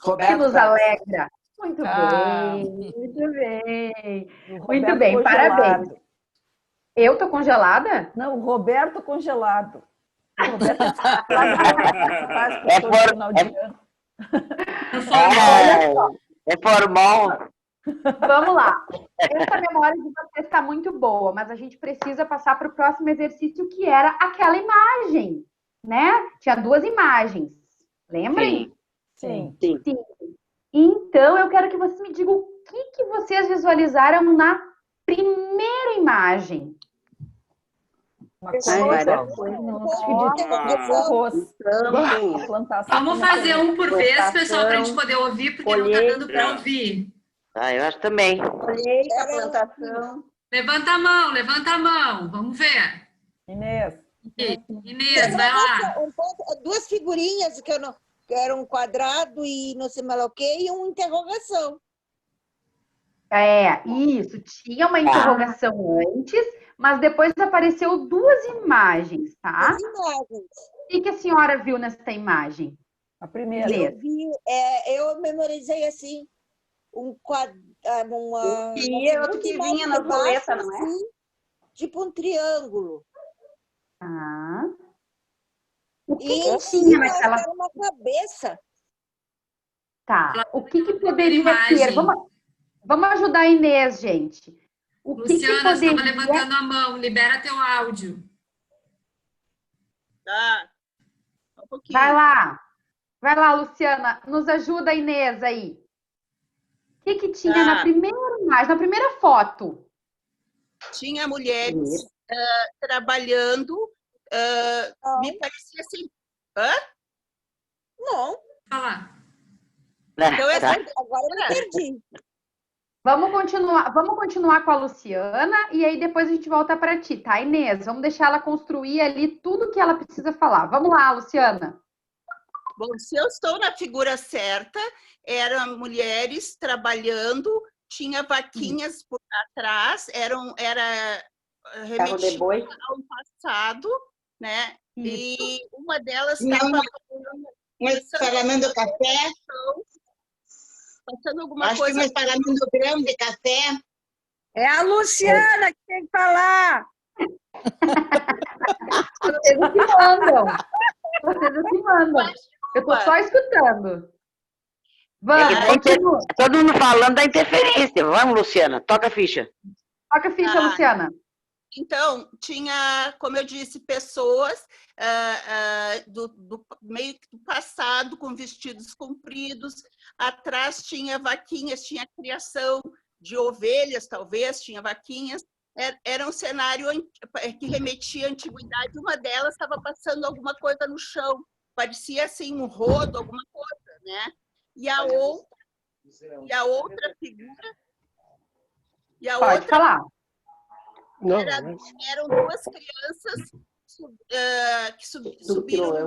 que Roberto nos Carlos. alegra. Muito Ah. bem, muito bem. O Muito Roberto bem, congelado. parabéns. Eu tô congelada? Não, o Roberto congelado. O Roberto faz É todo for- final de ano. É formal. Vamos lá. Essa memória de vocês está muito boa, mas a gente precisa passar para o próximo exercício, que era aquela imagem, né? Tinha duas imagens. Lembrem? Sim. Sim. Sim. Então, eu quero que vocês me digam o que vocês visualizaram na primeira imagem. Uma várias arroz. Campo, Plantação. Vamos fazer um por vez, Plantação, pessoal, para a gente poder ouvir, porque não está dando para ouvir. Ah, eu acho também. colheita, plantação. Levanta a mão, levanta a mão. Vamos ver. Inês. Inês, vai lá. Duas figurinhas que era um quadrado e não sei mais o que, e uma interrogação. É, isso. Tinha uma interrogação antes, mas depois apareceu duas imagens, tá? As imagens. O que a senhora viu nessa imagem? A primeira. Inês. Eu memorizei assim, um quadrado, E outro que vinha na boleta, não é? assim, tipo um triângulo. Tá. O que, E que em tinha cima naquela... era uma cabeça. Tá. O que poderia Imagem. ter? Vamos ajudar a Inês, gente. O que Luciana, você estava poderia... levantando a mão. Libera teu áudio. Tá. Um pouquinho. Vai lá. Vai lá, Luciana. Nos ajuda, Inês, aí. O que tinha na primeira imagem, na primeira foto? Tinha mulheres trabalhando, me parecia assim. Hã? Não. Vai lá. Então, Tá. agora eu não entendi. Vamos continuar com a Luciana e aí depois a gente volta para ti, tá, Inês? Vamos deixar ela construir ali tudo que ela precisa falar. Vamos lá, Luciana. Bom, se eu estou na figura certa, eram mulheres trabalhando, tinha vaquinhas por atrás, era Carro de boi. remetido ao passado, né? E uma delas Tinha estava Pagamento café. passando alguma Acho que coisa. mais pagamento grão de café. É a Luciana que tem que falar. Vocês o que mandam. Vocês o que mandam. Eu tô só escutando. Vamos, continua. Todo mundo falando da interferência. Vamos, Luciana, toca a ficha. Toca a ficha, Luciana. Então, tinha, como eu disse, pessoas do meio do passado com vestidos compridos. Atrás tinha vaquinhas, tinha criação de ovelhas, talvez, tinha vaquinhas. Era um cenário que remetia à antiguidade. Uma delas estava passando alguma coisa no chão. Parecia assim um rodo, alguma coisa, né? E a outra figura... Pode falar. Eram duas crianças que subiram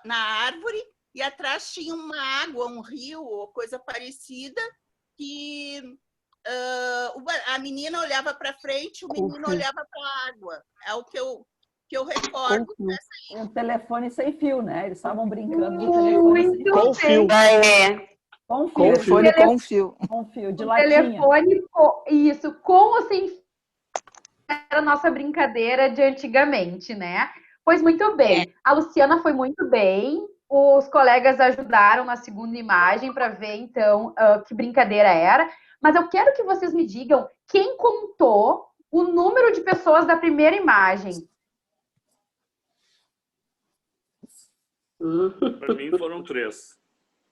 na árvore e atrás tinha uma água, um rio ou coisa parecida que a menina olhava para frente, o menino olhava para a água. É o que eu recordo. Um telefone sem fio, né? Eles estavam brincando do telefone sem fio. Com fio. Com fio. Telefone com fio. Com fio, de O latinha. telefone, isso, com ou sem fio, era a nossa brincadeira de antigamente, né? Pois muito bem. A Luciana foi muito bem. Os colegas ajudaram na segunda imagem para ver, então, que brincadeira era. Mas eu quero que vocês me digam quem contou o número de pessoas da primeira imagem. Para mim foram 3.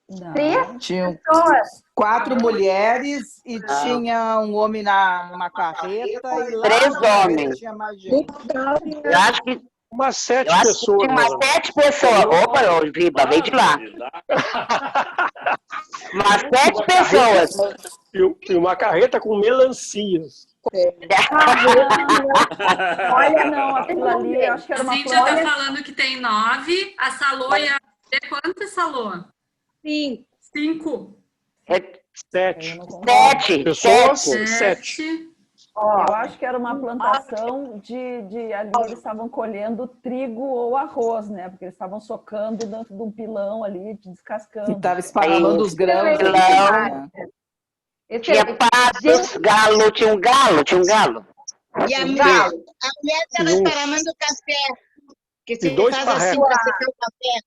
Não. 3 Tinham pessoas. 4 mulheres e tinha um homem numa carreta e lá 3 na carreta homens. tinha mais gente. Eu acho que, Umas 7 eu acho que pessoas. tinha umas mano. 7 pessoas. Opa, ô, Giba, vem de lá. Umas 7 pessoas. E uma carreta com melancias. Olha, não, aquilo ali, eu acho que era A uma Cíntia tá planta. falando que tem 9. A Salô ia ter quantas, Salô? Sim. 5. 7 7. pessoas, 7. 7. Eu acho que era uma plantação de ali eles estavam colhendo trigo ou arroz, né? Porque eles estavam socando dentro de um pilão ali, descascando. E estava esparramando os grãos. Pilão. Tinha patos, galo, tinha um galo. E a mulher estava esparramando o café. Que se E 2 faz assim parrecos. para secar o café.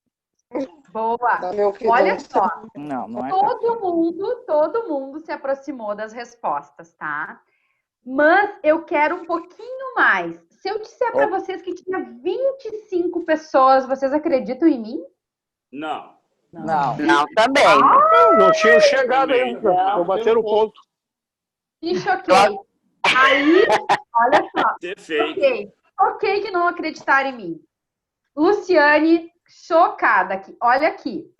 Boa. Olha só. Não é. Todo mundo se aproximou das respostas, tá? Mas eu quero um pouquinho mais. Se eu disser para vocês que tinha 25 pessoas, vocês acreditam em mim? Não. Não. Não, também. Não tinham chegado ainda. Vou bater o ponto. Me choquei. Aí, olha só. Perfeito. Ok que não acreditaram em mim. Luciane, chocada aqui. Olha aqui.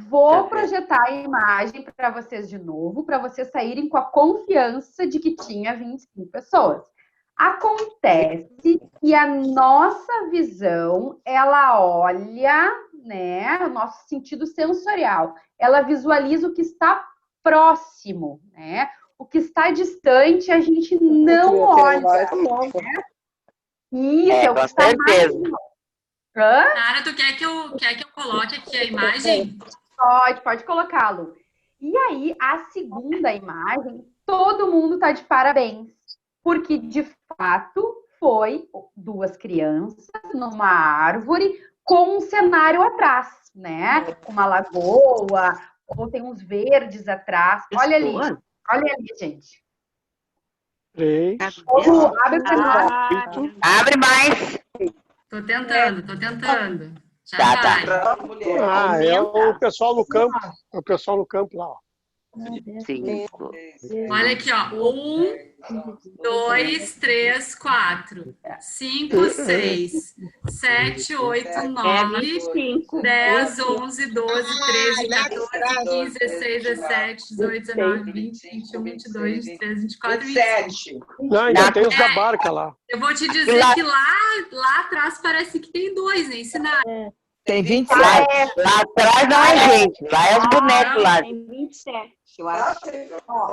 Vou projetar a imagem para vocês de novo, para vocês saírem com a confiança de que tinha 25 pessoas. Acontece que a nossa visão, ela olha, né, o nosso sentido sensorial, ela visualiza o que está próximo, né? O que está distante, a gente não olha. Né? Isso, é o que está mais... Hã? Nara, tu quer que eu coloque aqui a imagem? Pode colocá-lo. E aí, a segunda imagem, todo mundo tá de parabéns. Porque, de fato, foi 2 crianças numa árvore com um cenário atrás, né? Uma lagoa, ou tem uns verdes atrás. Olha ali, gente. 3. Abre o cenário. Abre mais. Tô tentando. Já Tá. vai. É o pessoal no campo. É o pessoal no campo lá, ó. 5. Olha aqui, ó. 1, 2, 3, 4, 5, 6, 7, 8, 9, 10, 11, 12, 13, 14, 15, 16, 17, 18, 19, 20, 21, 22, 23, 24, 25. Não, ainda tem os da barca lá. Eu vou te dizer que lá atrás parece que tem 2, hein? Tem 27. Lá atrás não é gente, lá é os bonecos lá. Tem 27, eu acho.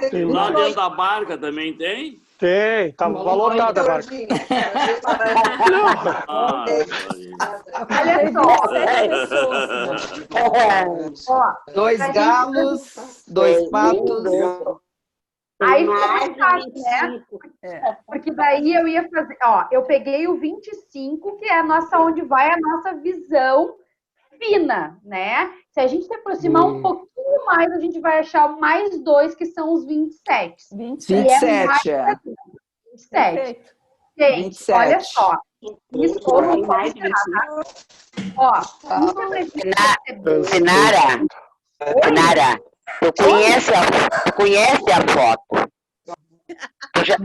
Tem Lá dentro da barca também tem? Tem, tava lotada a barca. Ah, Olha só. Ó, 2 galos, 2 patos. aí ficou mais fácil, né? Porque daí eu ia fazer, ó, eu peguei o 25, que é a nossa, onde vai a nossa visão fina, né? Se a gente se aproximar um pouquinho mais, a gente vai achar mais 2, que são os 27. 27, E é mais 27. Gente, 27. olha só. Isso foi mais Ó, isso é Sinara, tu conhece a foto. Tu já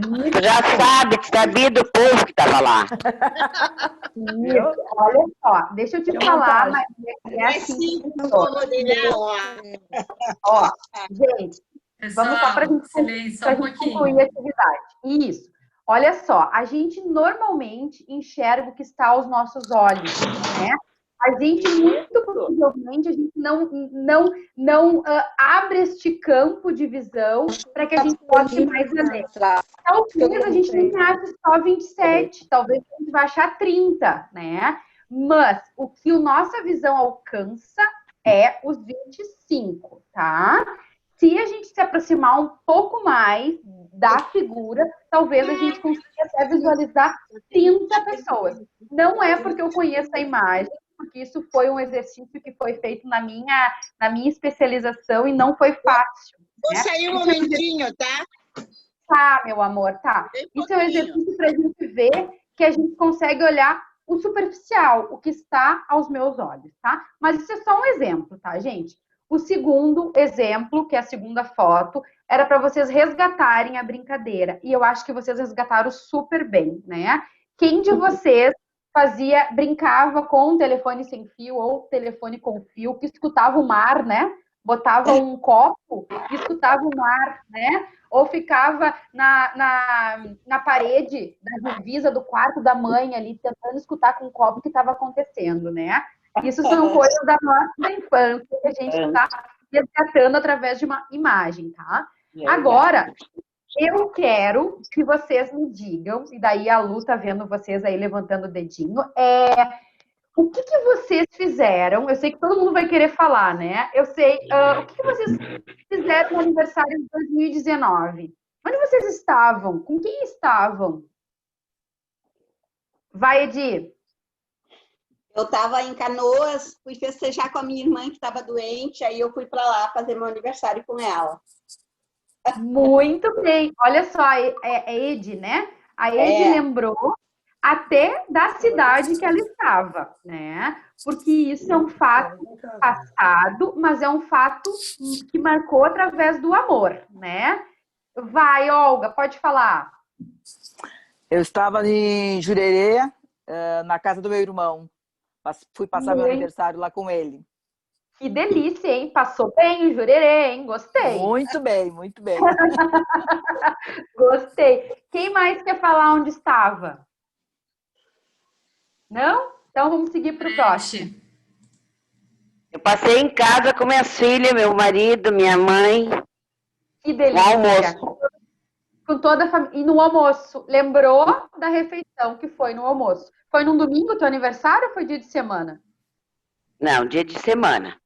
sabia do povo que estava lá. Olha só, deixa eu te falar, mas é assim. Ó, gente, vamos só para a gente concluir a atividade. Isso. Olha só, a gente normalmente enxerga o que está aos nossos olhos, né? A gente, muito possivelmente, a gente não abre este campo de visão para que a gente possa ir mais além. Talvez a gente nem ache só 27, talvez a gente vai achar 30, né? Mas o que a nossa visão alcança é os 25, tá? Se a gente se aproximar um pouco mais da figura, talvez a gente consiga até visualizar 30 pessoas. Não é porque eu conheço a imagem, porque isso foi um exercício que foi feito na minha especialização e não foi fácil. Vou sair um momentinho, tá? Tá, meu amor, tá. Isso é um exercício para a gente ver que a gente consegue olhar o superficial, o que está aos meus olhos, tá? Mas isso é só um exemplo, tá, gente? O segundo exemplo, que é a segunda foto, era para vocês resgatarem a brincadeira. E eu acho que vocês resgataram super bem, né? Quem de vocês brincava com um telefone sem fio ou telefone com fio, que escutava o mar, né? Botava um copo e escutava o mar, né? Ou ficava na parede da divisa do quarto da mãe ali, tentando escutar com o copo o que estava acontecendo, né? Isso são coisas da nossa infância que a gente está resgatando através de uma imagem, tá? Agora, eu quero que vocês me digam, e daí a Lu tá vendo vocês aí levantando o dedinho, o que vocês fizeram? Eu sei que todo mundo vai querer falar, né? Eu sei, o que vocês fizeram no aniversário de 2019? Onde vocês estavam? Com quem estavam? Vai, Edi. Eu estava em Canoas, fui festejar com a minha irmã que estava doente, aí eu fui para lá fazer meu aniversário com ela. Muito bem. Olha só, é Edi, né? A Edi lembrou até da cidade que ela estava, né? Porque isso é um fato passado, mas é um fato que marcou através do amor, né? Vai, Olga, pode falar. Eu estava em Jurerê, na casa do meu irmão. Fui passar meu aniversário lá com ele. Que delícia, hein? Passou bem em Jurerê, hein? Gostei. Muito bem, muito bem. Gostei. Quem mais quer falar onde estava? Não? Então vamos seguir para o próximo. Eu passei em casa com minhas filhas, meu marido, minha mãe. Que delícia. No almoço. Com toda a família. E no almoço, lembrou da refeição que foi no almoço? Foi num domingo, teu aniversário, ou foi dia de semana? Não, dia de semana.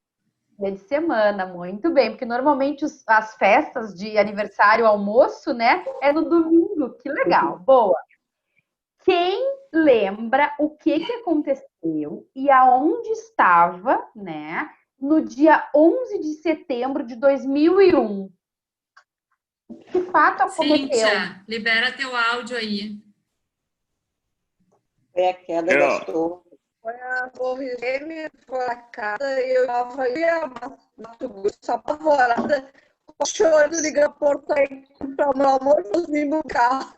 Dia de semana, muito bem. Porque normalmente as festas de aniversário, almoço, né? É no domingo. Que legal. Boa. Quem lembra o que aconteceu e aonde estava, né? No dia 11 de setembro de 2001. Que fato aconteceu? Cíntia, libera teu áudio aí. Foi a queda das torres. Foi a Torre Gêmea, foi a casa, e eu estava aí a Mato Grosso, apavorada, chorando, ligando a porta aí, para o meu amor, no carro.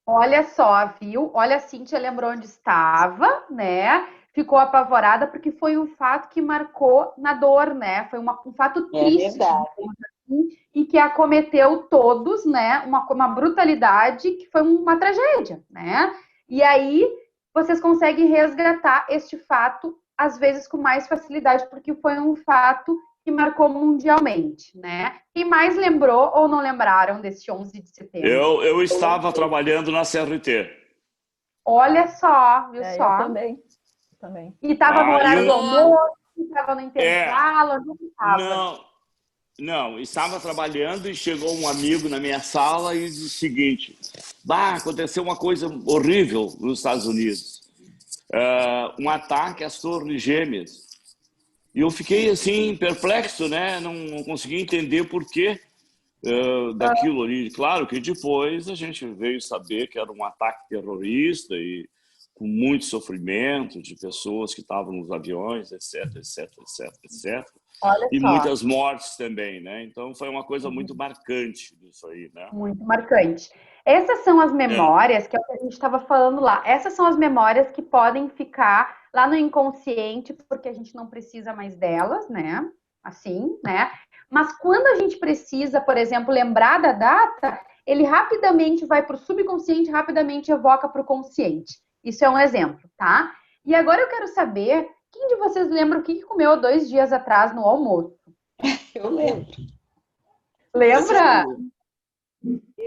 Olha só, viu? Olha, a Cíntia lembrou onde estava, né? Ficou apavorada porque foi um fato que marcou na dor, né? Foi um fato triste. E que acometeu todos, né? Uma brutalidade que foi uma tragédia, né? E aí vocês conseguem resgatar este fato, às vezes com mais facilidade, porque foi um fato que marcou mundialmente, né? Quem mais lembrou ou não lembraram desse 11 de setembro? Eu estava trabalhando na CRT. Olha só, viu só? Eu também. E estava no horário do almoço, estava no intervalo, onde estava? Não, estava trabalhando e chegou um amigo na minha sala e disse o seguinte: aconteceu uma coisa horrível nos Estados Unidos. Um ataque às Torres Gêmeas. E eu fiquei assim, perplexo, né? Não conseguia entender o porquê daquilo ali. Claro que depois a gente veio saber que era um ataque terrorista e com muito sofrimento de pessoas que estavam nos aviões, etc. E muitas mortes também, né? Então foi uma coisa muito marcante disso aí, né? Muito marcante. Essas são as memórias, que é o que a gente estava falando lá. Essas são as memórias que podem ficar lá no inconsciente, porque a gente não precisa mais delas, né? Assim, né? Mas quando a gente precisa, por exemplo, lembrar da data, ele rapidamente vai para o subconsciente, rapidamente evoca para o consciente. Isso é um exemplo, tá? E agora eu quero saber, quem de vocês lembra o que comeu 2 dias atrás no almoço? Eu lembro. Lembra?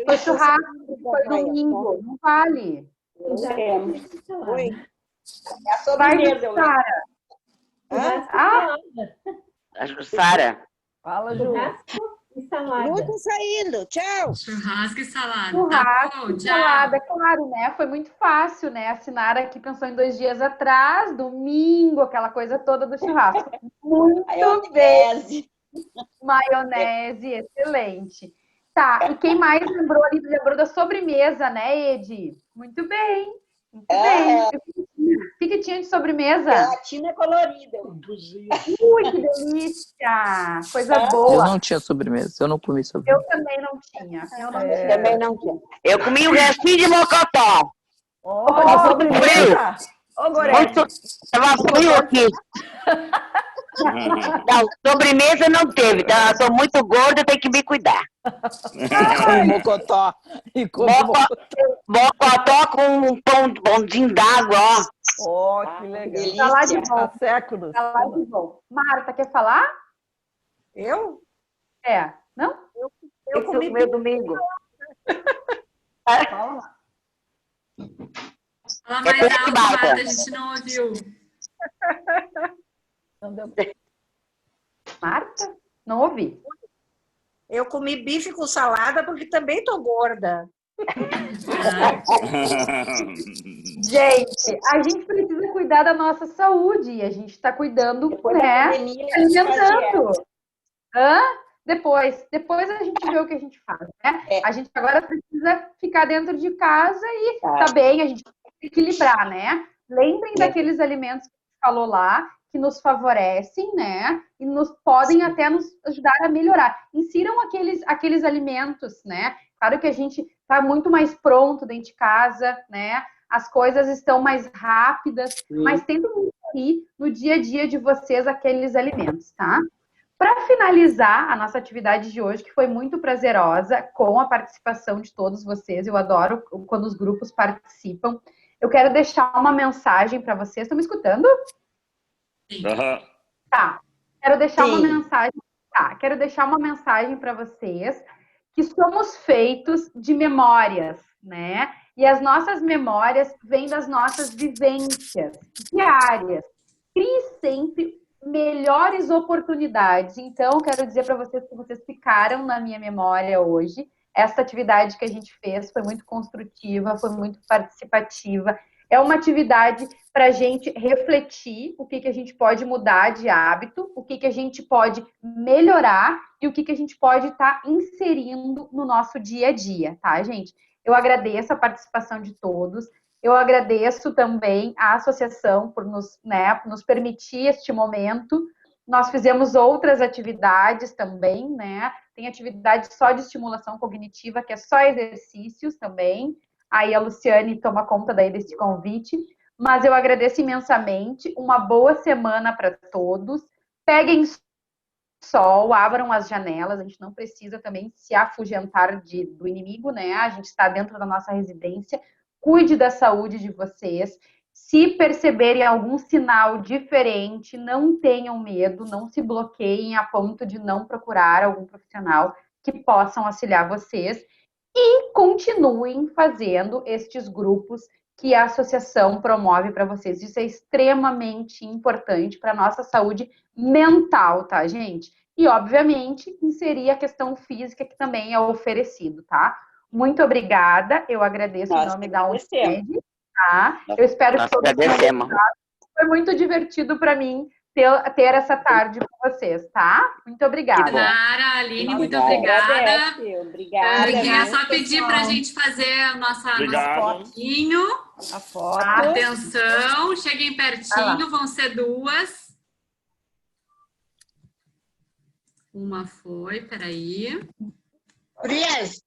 Foi churrasco, foi domingo, não vale. Eu lembro. Foi. A sobremesa, eu lembro. Sara. Fala, Ju. Muito saindo, tchau. Churrasco e salada. Churrasco e salada, claro, né? Foi muito fácil, né? A Sinara aqui pensou em 2 dias atrás, domingo, aquela coisa toda do churrasco. Muito bem. Maionese, excelente. Tá, e quem mais lembrou ali? Lembrou da sobremesa, né, Edi? Muito bem, muito bem. Fique tinha de sobremesa? Gelatina colorida. Ui, que delícia! Coisa boa. Eu não tinha sobremesa, eu não comi sobremesa. Eu também não tinha. Também não tinha. Eu comi um restinho de mocotó. Tava sobremesa? Ô, Gorete. Tava frio aqui. Não, sobremesa não teve, tá? Eu sou muito gorda, tenho que me cuidar. Com mocotó. E com Mocotó com um pãozinho d'água, ó. Oh, que legal. Tá lá de bom. Há séculos. Tá lá de bom. Marta, quer falar? Eu? É. Não? Eu comi meu domingo. Fala lá. Fala mais alto, Marta, a gente não ouviu. Marta? Não ouvi. Eu comi bife com salada porque também tô gorda. Gente, a gente precisa cuidar da nossa saúde e a gente está cuidando, né? Alimentando. Hã? Depois a gente vê o que a gente faz, né? A gente agora precisa ficar dentro de casa e tá bem, a gente tem que equilibrar, né? Lembrem daqueles alimentos que a gente falou lá, que nos favorecem, né? E nos podem até nos ajudar a melhorar. Insiram aqueles alimentos, né? Claro que a gente está muito mais pronto dentro de casa, né? As coisas estão mais rápidas, mas tentem inserir no dia a dia de vocês aqueles alimentos, tá? Para finalizar a nossa atividade de hoje, que foi muito prazerosa, com a participação de todos vocês, eu adoro quando os grupos participam, eu quero deixar uma mensagem para vocês. Estão me escutando? Tá. Quero deixar uma mensagem. Tá. Quero deixar uma mensagem para vocês que somos feitos de memórias, né? E as nossas memórias vêm das nossas vivências diárias. Crie sempre melhores oportunidades. Então, quero dizer para vocês que vocês ficaram na minha memória hoje. Essa atividade que a gente fez foi muito construtiva, foi muito participativa. É uma atividade para a gente refletir o que a gente pode mudar de hábito, o que a gente pode melhorar e o que a gente pode estar inserindo no nosso dia a dia, tá, gente? Eu agradeço a participação de todos. Eu agradeço também a associação por nos permitir este momento. Nós fizemos outras atividades também, né? Tem atividade só de estimulação cognitiva, que é só exercícios também. Aí a Luciane toma conta daí desse convite. Mas eu agradeço imensamente. Uma boa semana para todos. Peguem sol, abram as janelas. A gente não precisa também se afugentar do inimigo, né? A gente está dentro da nossa residência. Cuide da saúde de vocês. Se perceberem algum sinal diferente, não tenham medo, não se bloqueiem a ponto de não procurar algum profissional que possam auxiliar vocês e continuem fazendo estes grupos que a associação promove para vocês. Isso é extremamente importante para a nossa saúde mental, tá, gente? E, obviamente, inserir a questão física, que também é oferecido, tá? Muito obrigada, eu agradeço em nome da UNICEF, tá? Eu espero que todos tenham gostado. Foi muito divertido para mim ter essa tarde com vocês, tá? Muito obrigada. Nara, Aline, muito obrigada. Obrigada. É só pedir para a gente fazer o nosso fotinho. A foto. Atenção, cheguem pertinho, vão ser duas. Uma foi, peraí. Frias,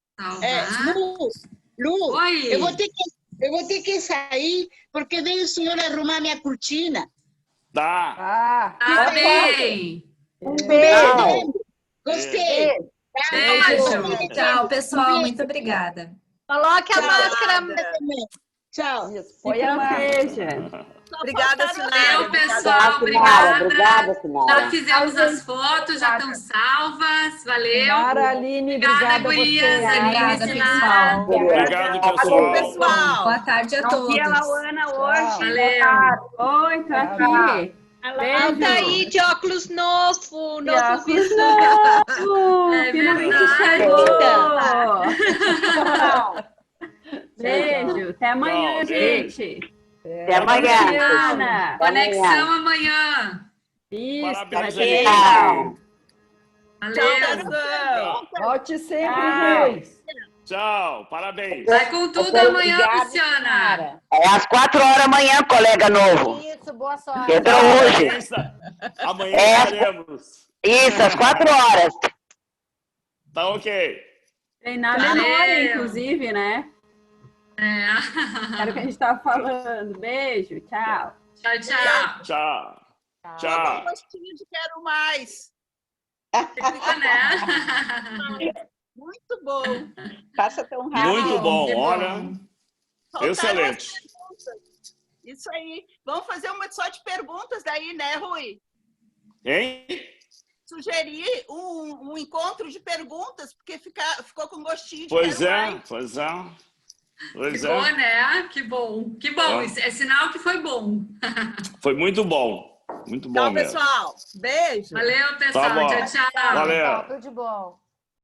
Lu, Oi. eu vou ter que sair porque veio o senhor arrumar minha cortina. Tá. Tá bem. Um beijo. Gostei. Beijo. Tchau, pessoal. Muito obrigada. Coloque a máscara. Tchau. Foi a beija. Obrigada, Valeu, Sinara. pessoal. Obrigada. Obrigada, Sinara. Já fizemos as fotos, já estão salvas. Valeu. Sinara, Aline, obrigada Gurias, você. Aline, Sinara. Obrigado, pessoal. Pessoal. Boa tarde a todos. E a Lauana hoje. Valeu. Oi, tô aqui. Ela tá aí de óculos novo visual. É Finalmente verdade. chegou. Beijo. Até amanhã, gente. Até amanhã. Ana. Conexão amanhã. Isso. Parabéns, Tchau. Aline. Valeu. Volte sempre, Reis. Tchau, parabéns. Vai com tudo amanhã, Obrigada, Luciana. Sinara. É às 4h amanhã, colega novo. Isso, boa sorte. Entrou hoje. Amanhã É. estaremos. Isso, às 4h. Tá ok. Treinar Valeu. memória, inclusive, né? É. Era o que a gente estava falando. Beijo, tchau. Tchau, tchau. Tchau. Tchau. Tchau. Um gostinho de quero mais. Fica, né? Muito bom. Passa tão rápido. Muito bom, que bom. olha. Faltaram Excelente. as perguntas. Isso aí. Vamos fazer uma só de perguntas daí, né, Rui? Hein? Sugerir um encontro de perguntas, porque ficou com gostinho de Pois quero é, mais. pois é. Pois Ficou, é. né? Que bom. Que bom. Ah. É sinal que foi bom. Foi muito bom. Muito bom Tchau, mesmo. pessoal. Beijo. Valeu, pessoal. Tá bom. Tchau, tchau. Valeu. Tudo de bom.